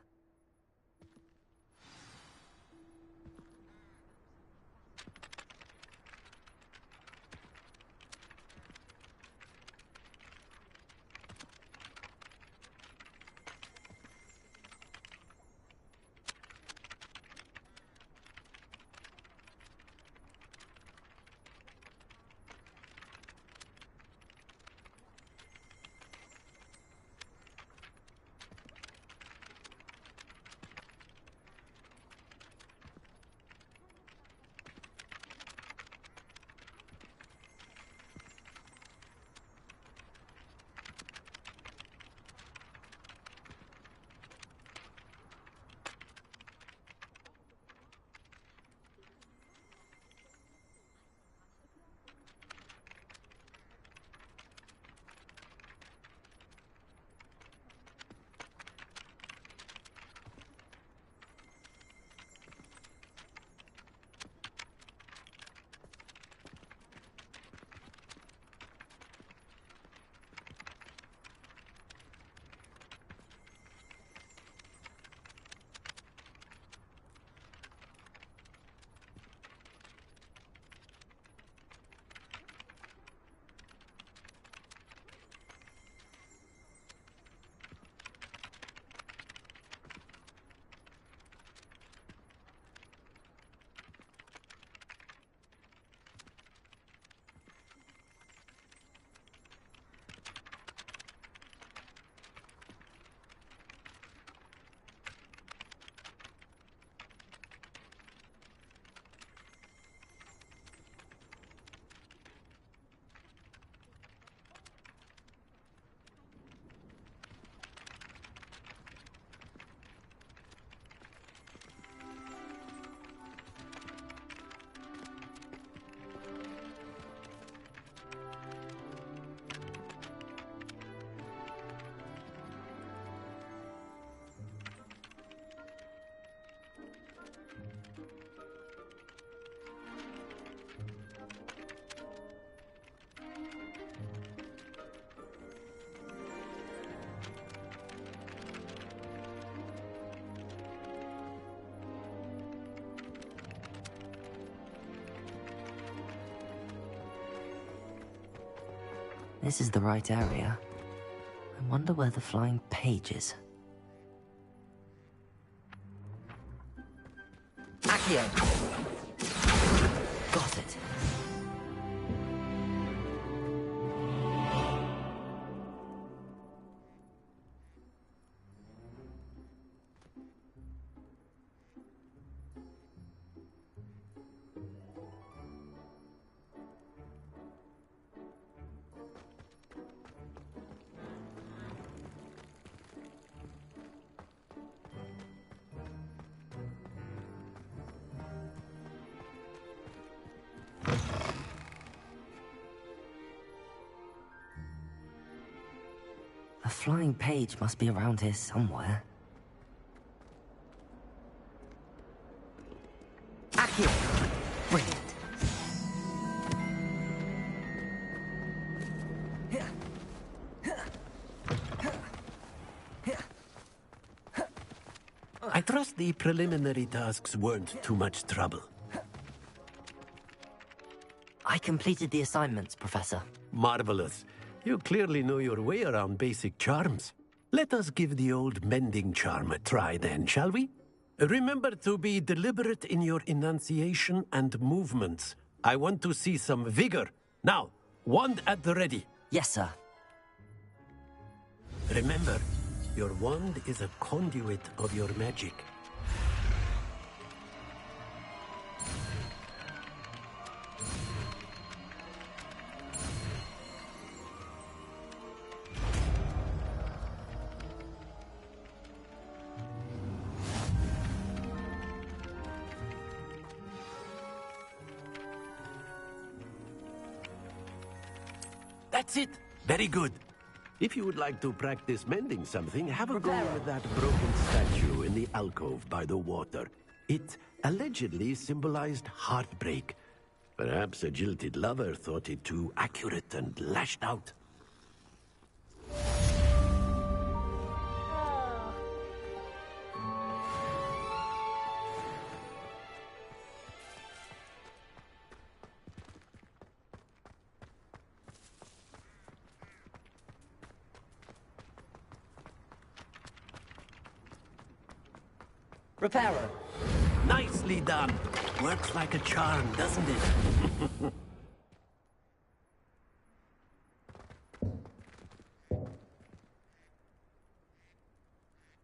This is the right area. I wonder where the flying page is. Accio! Got it. A flying page must be around here somewhere. Accio! Brilliant. I trust the preliminary tasks weren't too much trouble. I completed the assignments, Professor. Marvelous. You clearly know your way around basic charms. Let us give the old mending charm a try then, shall we? Remember to be deliberate in your enunciation and movements. I want to see some vigor. Now, wand at the ready. Yes, sir. Remember, your wand is a conduit of your magic. That's it. Very good. If you would like to practice mending something, have a go with that broken statue in the alcove by the water. It allegedly symbolized heartbreak. Perhaps a jilted lover thought it too accurate and lashed out. Repairer. Nicely done. Works like a charm, doesn't it?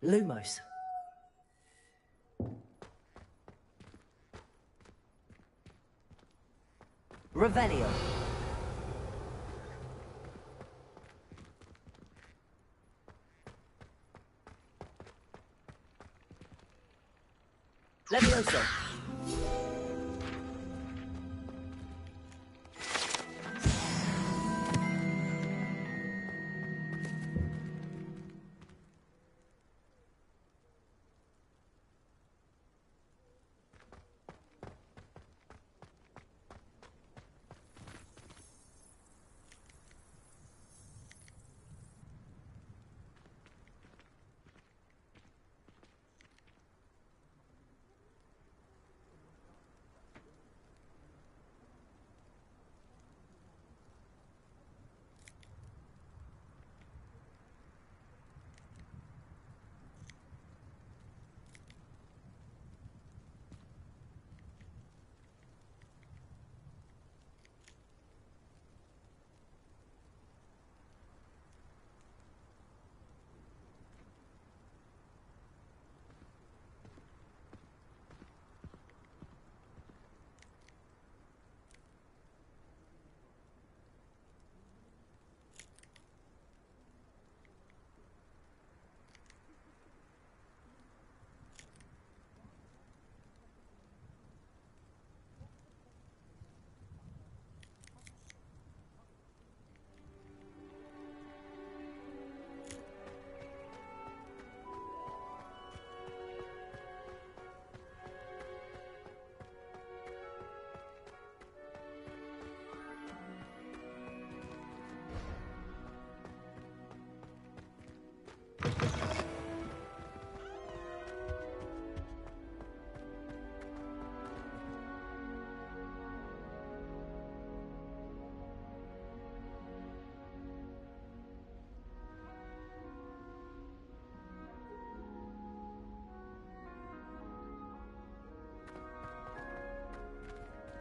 Lumos. Revelio. Levioso.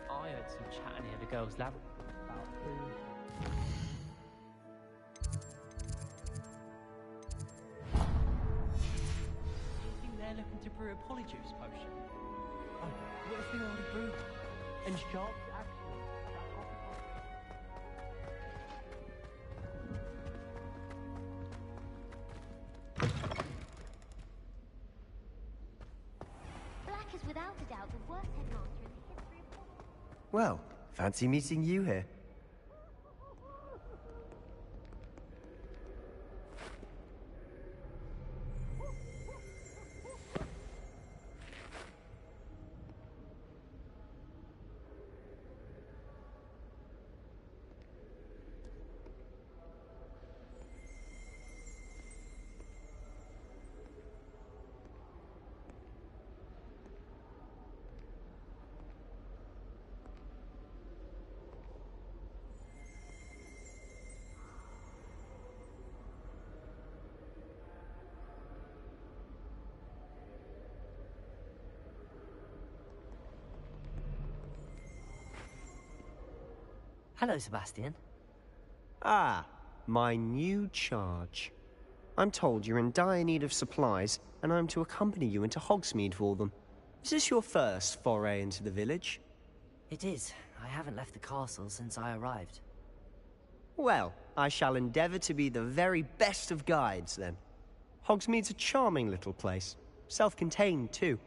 I heard some chatting near the girls' lab about food. You think they're looking to brew a polyjuice potion? Oh, what if we already brewed one? And Sharp actually... Black is without a doubt the worst headmaster in the history of... Well, fancy meeting you here. Hello, Sebastian. Ah, my new charge. I'm told you're in dire need of supplies, and I'm to accompany you into Hogsmeade for them. Is this your first foray into the village? It is. I haven't left the castle since I arrived. Well, I shall endeavour to be the very best of guides, then. Hogsmeade's a charming little place. Self-contained, too.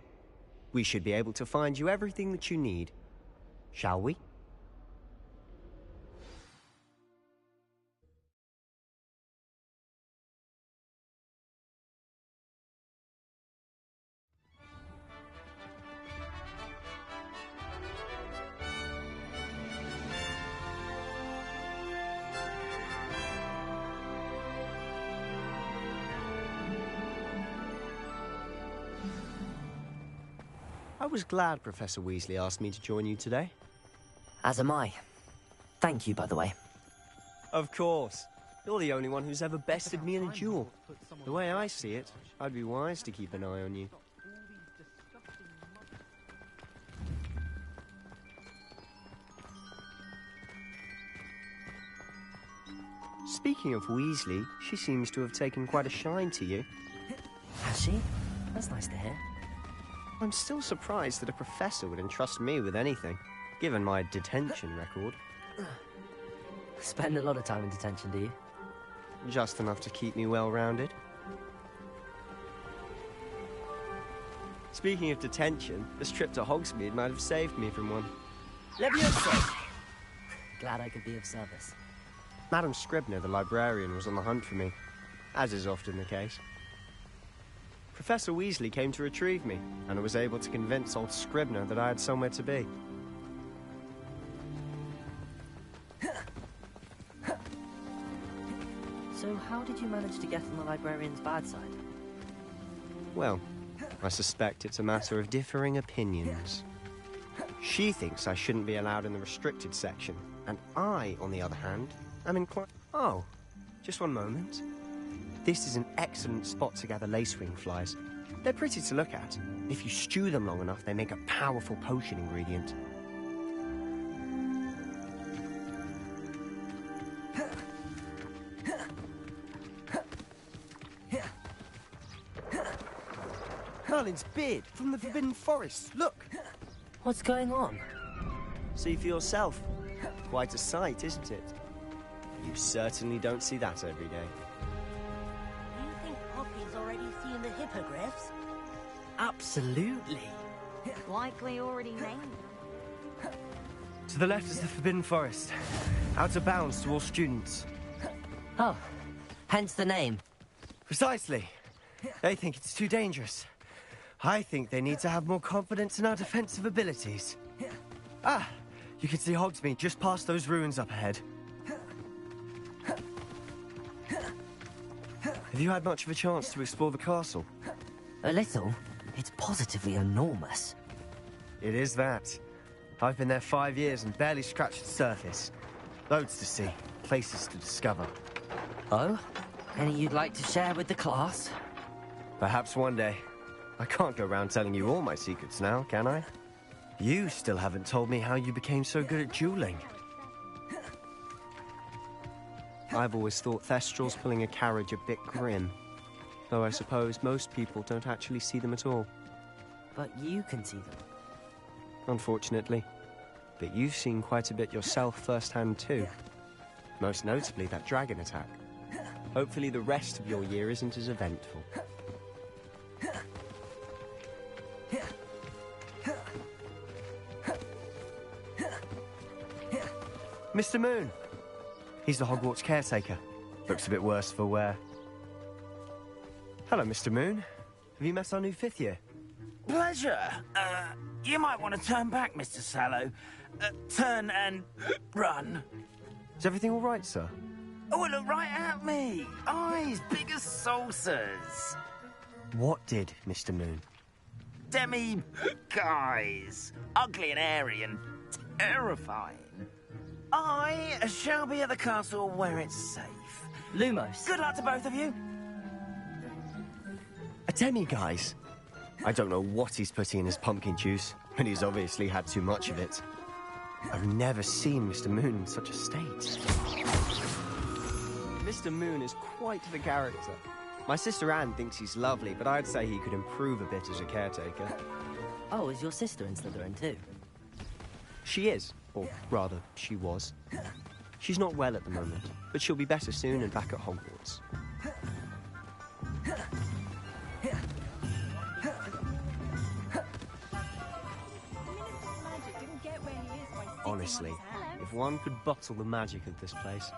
We should be able to find you everything that you need. Shall we? I was glad Professor Weasley asked me to join you today. As am I. Thank you, by the way. Of course. You're the only one who's ever bested me in a duel. The way I see it, I'd be wise to keep an eye on you. Speaking of Weasley, she seems to have taken quite a shine to you. Has she? That's nice to hear. I'm still surprised that a professor would entrust me with anything, given my detention record. Spend a lot of time in detention, do you? Just enough to keep me well-rounded. Speaking of detention, this trip to Hogsmeade might have saved me from one. Leviosa! Glad I could be of service. Madam Scribner, the librarian, was on the hunt for me, as is often the case. Professor Weasley came to retrieve me, and I was able to convince old Scribner that I had somewhere to be. So how did you manage to get on the librarian's bad side? Well, I suspect it's a matter of differing opinions. She thinks I shouldn't be allowed in the restricted section, and I, on the other hand, am inclined... Oh, just one moment. This is an excellent spot to gather lacewing flies. They're pretty to look at. If you stew them long enough, they make a powerful potion ingredient. Merlin's beard from the Forbidden Forest. Look! What's going on? See for yourself. Quite a sight, isn't it? You certainly don't see that every day. Do you think Poppy's already seen the hippogriffs? Absolutely. Likely already named them. To the left is the Forbidden Forest. Out of bounds to all students. Oh, hence the name. Precisely. They think it's too dangerous. I think they need to have more confidence in our defensive abilities. Ah, you can see Hogsmeade just past those ruins up ahead. Have you had much of a chance to explore the castle? A little. It's positively enormous. It is that. I've been there 5 years and barely scratched the surface. Loads to see, places to discover. Oh? Any you'd like to share with the class? Perhaps one day. I can't go around telling you all my secrets now, can I? You still haven't told me how you became so good at dueling. I've always thought Thestrals pulling a carriage a bit grim. Though I suppose most people don't actually see them at all. But you can see them. Unfortunately. But you've seen quite a bit yourself firsthand too. Most notably that dragon attack. Hopefully the rest of your year isn't as eventful. Mr. Moon! He's the Hogwarts caretaker. Looks a bit worse for wear. Hello, Mr. Moon. Have you met our new 5th year? Pleasure. You might want to turn back, Mr. Sallow. Turn and run. Is everything all right, sir? Oh, look right at me. Eyes big as saucers. What did, Mr. Moon? Demi guys. Ugly and airy and terrifying. I shall be at the castle where it's safe. Lumos. Good luck to both of you. A demi-guise? I don't know what he's putting in his pumpkin juice, but he's obviously had too much of it. I've never seen Mr. Moon in such a state. Mr. Moon is quite the character. My sister Anne thinks he's lovely, but I'd say he could improve a bit as a caretaker. Oh, is your sister in Slytherin too? She is, or rather, she was. She's not well at the moment, but she'll be better soon and back at Hogwarts. Honestly, if one could bottle the magic of this place.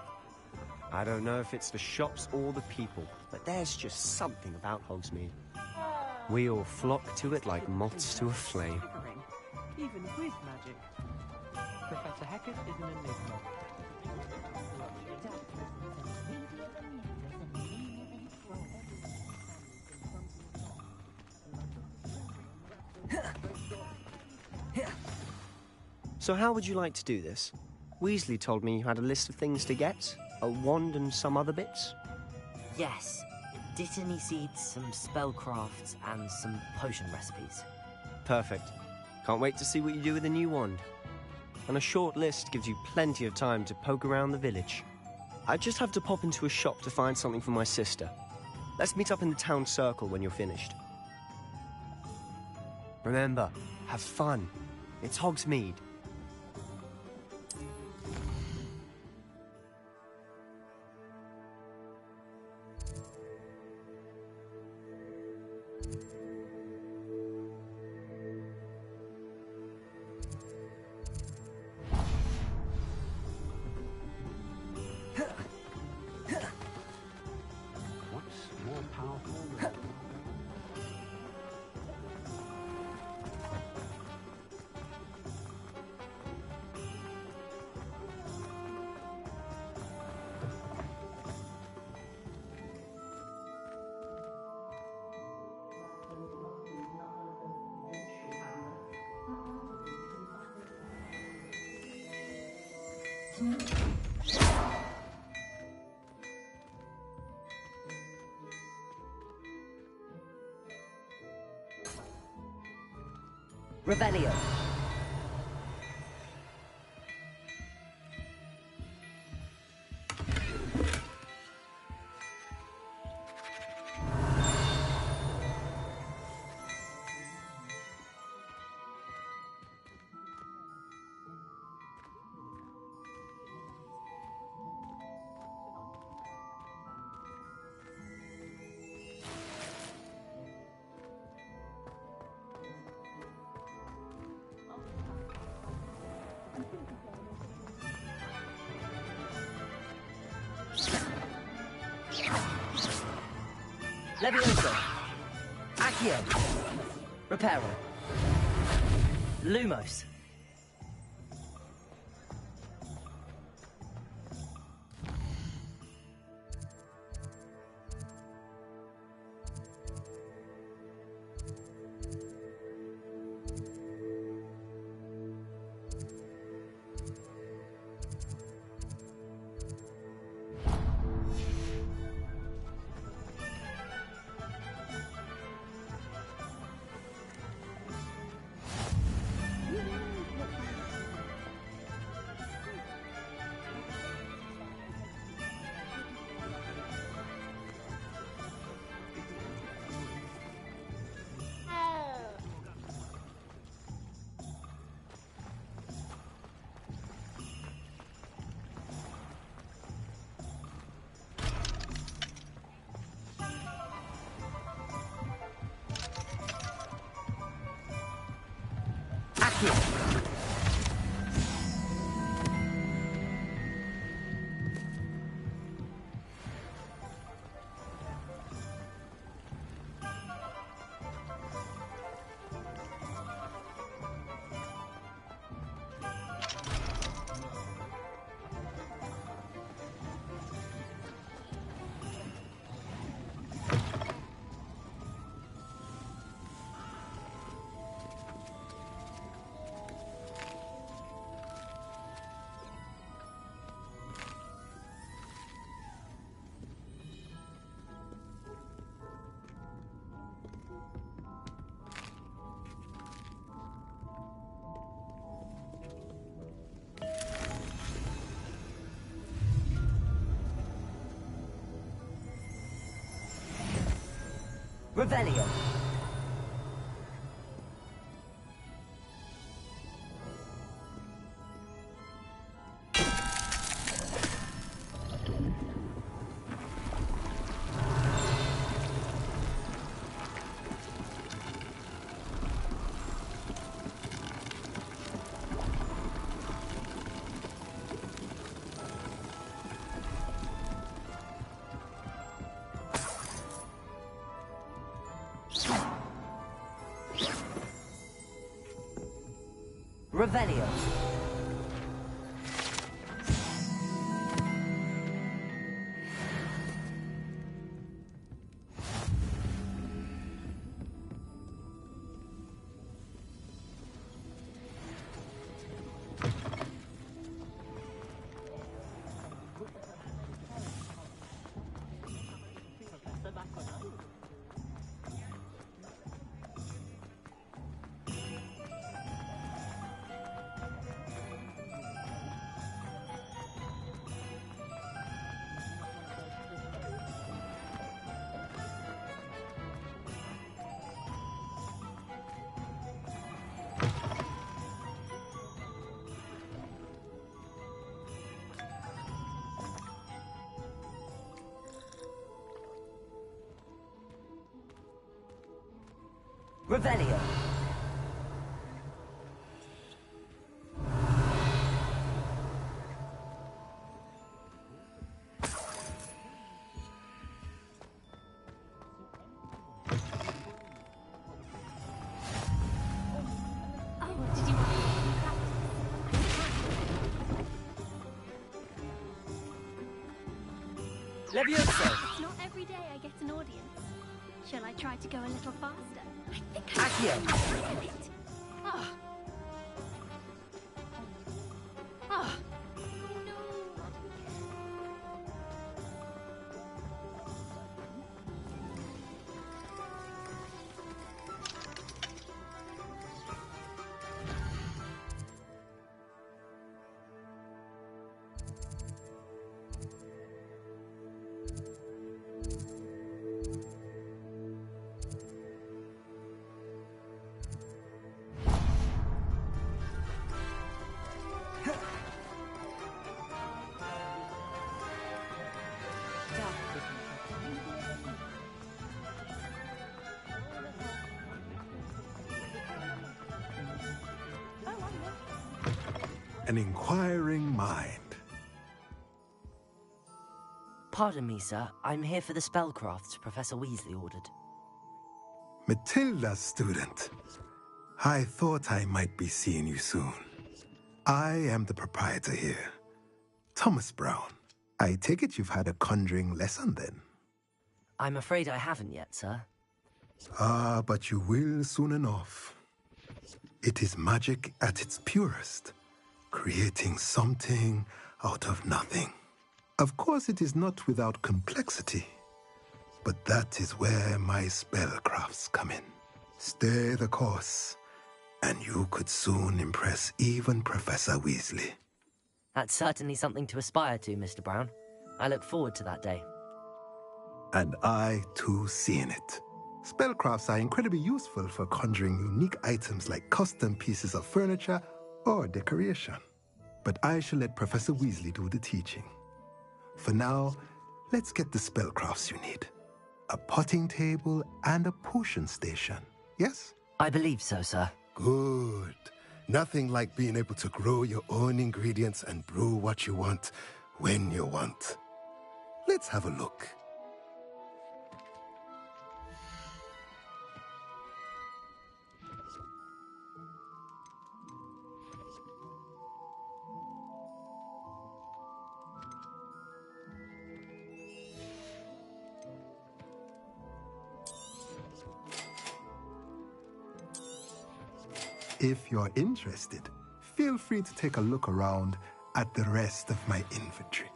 I don't know if it's the shops or the people, but there's just something about Hogsmeade. We all flock to it like moths to a flame. Even with magic. Professor Hecat is an enigma. So how would you like to do this? Weasley told me you had a list of things to get, a wand and some other bits. Yes. Dittany seeds, some spellcrafts, and some potion recipes. Perfect. Can't wait to see what you do with the new wand. And a short list gives you plenty of time to poke around the village. I just have to pop into a shop to find something for my sister. Let's meet up in the town circle when you're finished. Remember, have fun. It's Hogsmeade. Revelio. Levioso. Accio. Reparo. Lumos. Revelio. Revelio. Revelio. Levioso. It's not every day I get an audience. Shall I try to go a little faster? I think Accio. Ah. Ah. An inquiring mind. Pardon me, sir. I'm here for the spellcrafts Professor Weasley ordered. Matilda's student. I thought I might be seeing you soon. I am the proprietor here, Thomas Brown. I take it you've had a conjuring lesson then? I'm afraid I haven't yet, sir. Ah, but you will soon enough. It is magic at its purest, creating something out of nothing. Of course, it is not without complexity, but that is where my spellcrafts come in. Stay the course, and you could soon impress even Professor Weasley. That's certainly something to aspire to, Mr. Brown. I look forward to that day. And I, too, seeing it. Spellcrafts are incredibly useful for conjuring unique items like custom pieces of furniture or decoration. But I shall let Professor Weasley do the teaching. For now, let's get the spellcrafts you need. A potting table and a potion station, yes? I believe so, sir. Good. Nothing like being able to grow your own ingredients and brew what you want when you want. Let's have a look. If you're interested, feel free to take a look around at the rest of my inventory.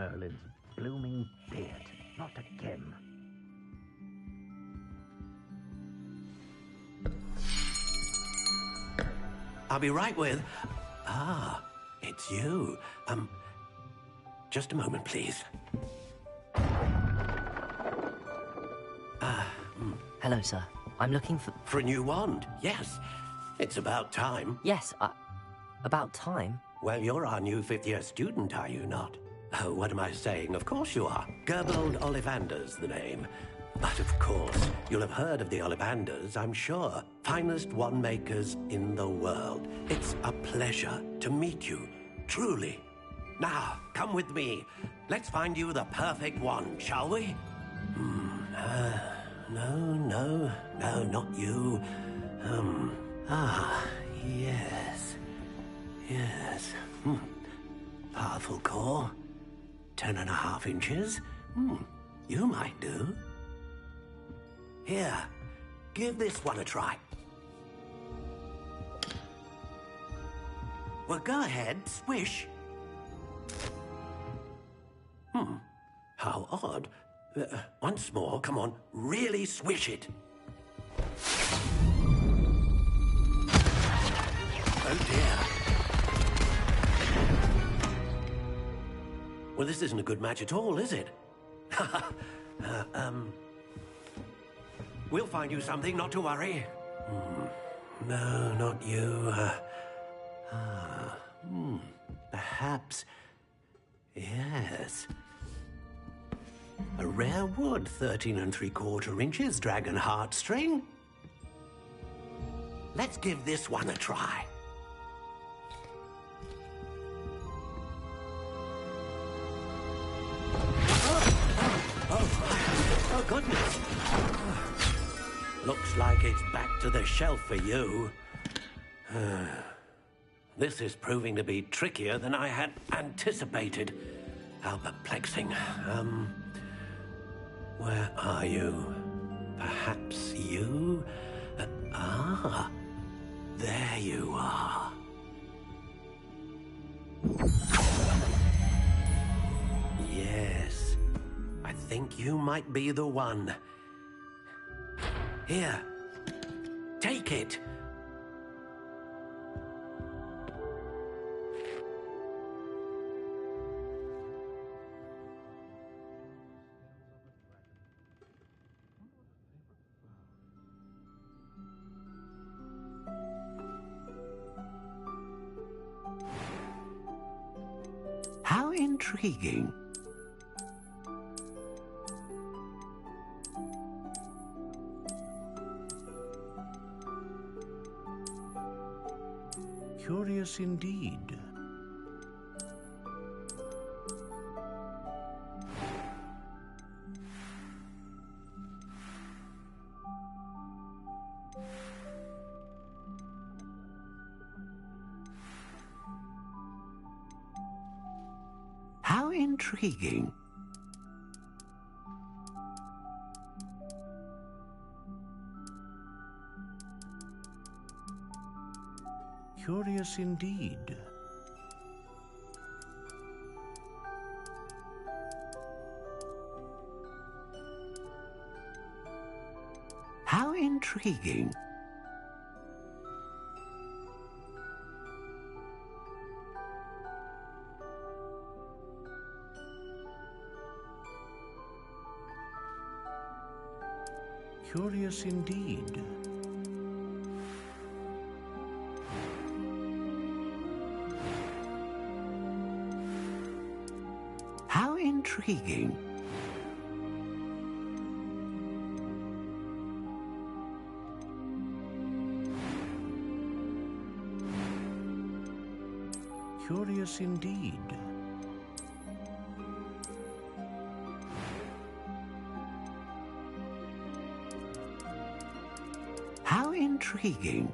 Merlin's blooming beard. Not again. I'll be right with... Ah, it's you. Just a moment, please. Hello, sir. I'm looking for... For a new wand, yes. It's about time. Yes, about time? Well, you're our new fifth-year student, are you not? Oh, what am I saying? Of course you are. Gerbold Ollivander's the name. But of course, you'll have heard of the Ollivanders, I'm sure. Finest wand makers in the world. It's a pleasure to meet you, truly. Now, come with me. Let's find you the perfect wand, shall we? No, not you. Yes. Yes. Powerful core. 10.5 inches. You might do. Here, give this one a try. Well, go ahead, swish. How odd. Once more, come on, really swish it. Oh dear. Well, this isn't a good match at all, is it? We'll find you something, not to worry. No, not you. Perhaps... Yes. A rare wood, 13 3/4 inches, dragon heartstring. Let's give this one a try. Oh, goodness. Looks like it's back to the shelf for you. This is proving to be trickier than I had anticipated. How perplexing. Where are you? Perhaps you? There you are. Yes, I think you might be the one. Here, take it. How intriguing. Curious indeed. How intriguing. Curious indeed. How intriguing. Curious indeed. How intriguing. Curious indeed. How intriguing.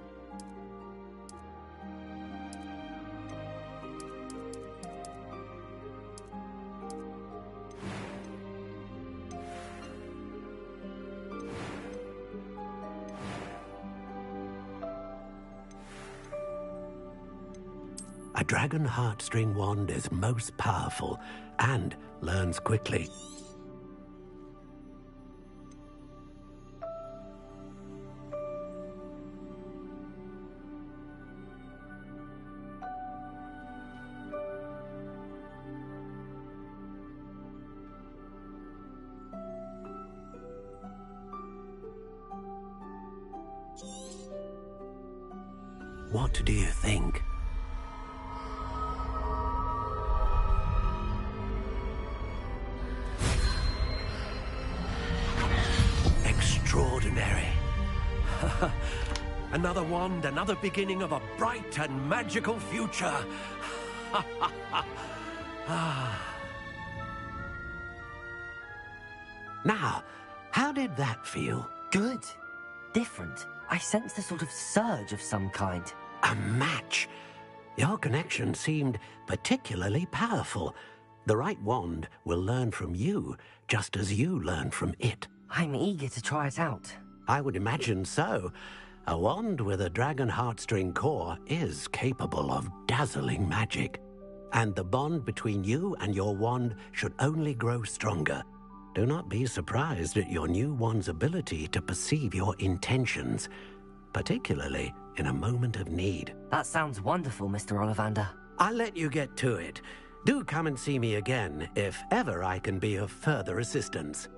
A dragon heartstring wand is most powerful and learns quickly. What do you think? Extraordinary. Another wand, another beginning of a bright and magical future. Now, how did that feel? Good. Different. I sensed a sort of surge of some kind. A match. Your connection seemed particularly powerful. The right wand will learn from you, just as you learn from it. I'm eager to try it out. I would imagine so. A wand with a dragon heartstring core is capable of dazzling magic. And the bond between you and your wand should only grow stronger. Do not be surprised at your new wand's ability to perceive your intentions, particularly in a moment of need. That sounds wonderful, Mr. Ollivander. I'll let you get to it. Do come and see me again if ever I can be of further assistance.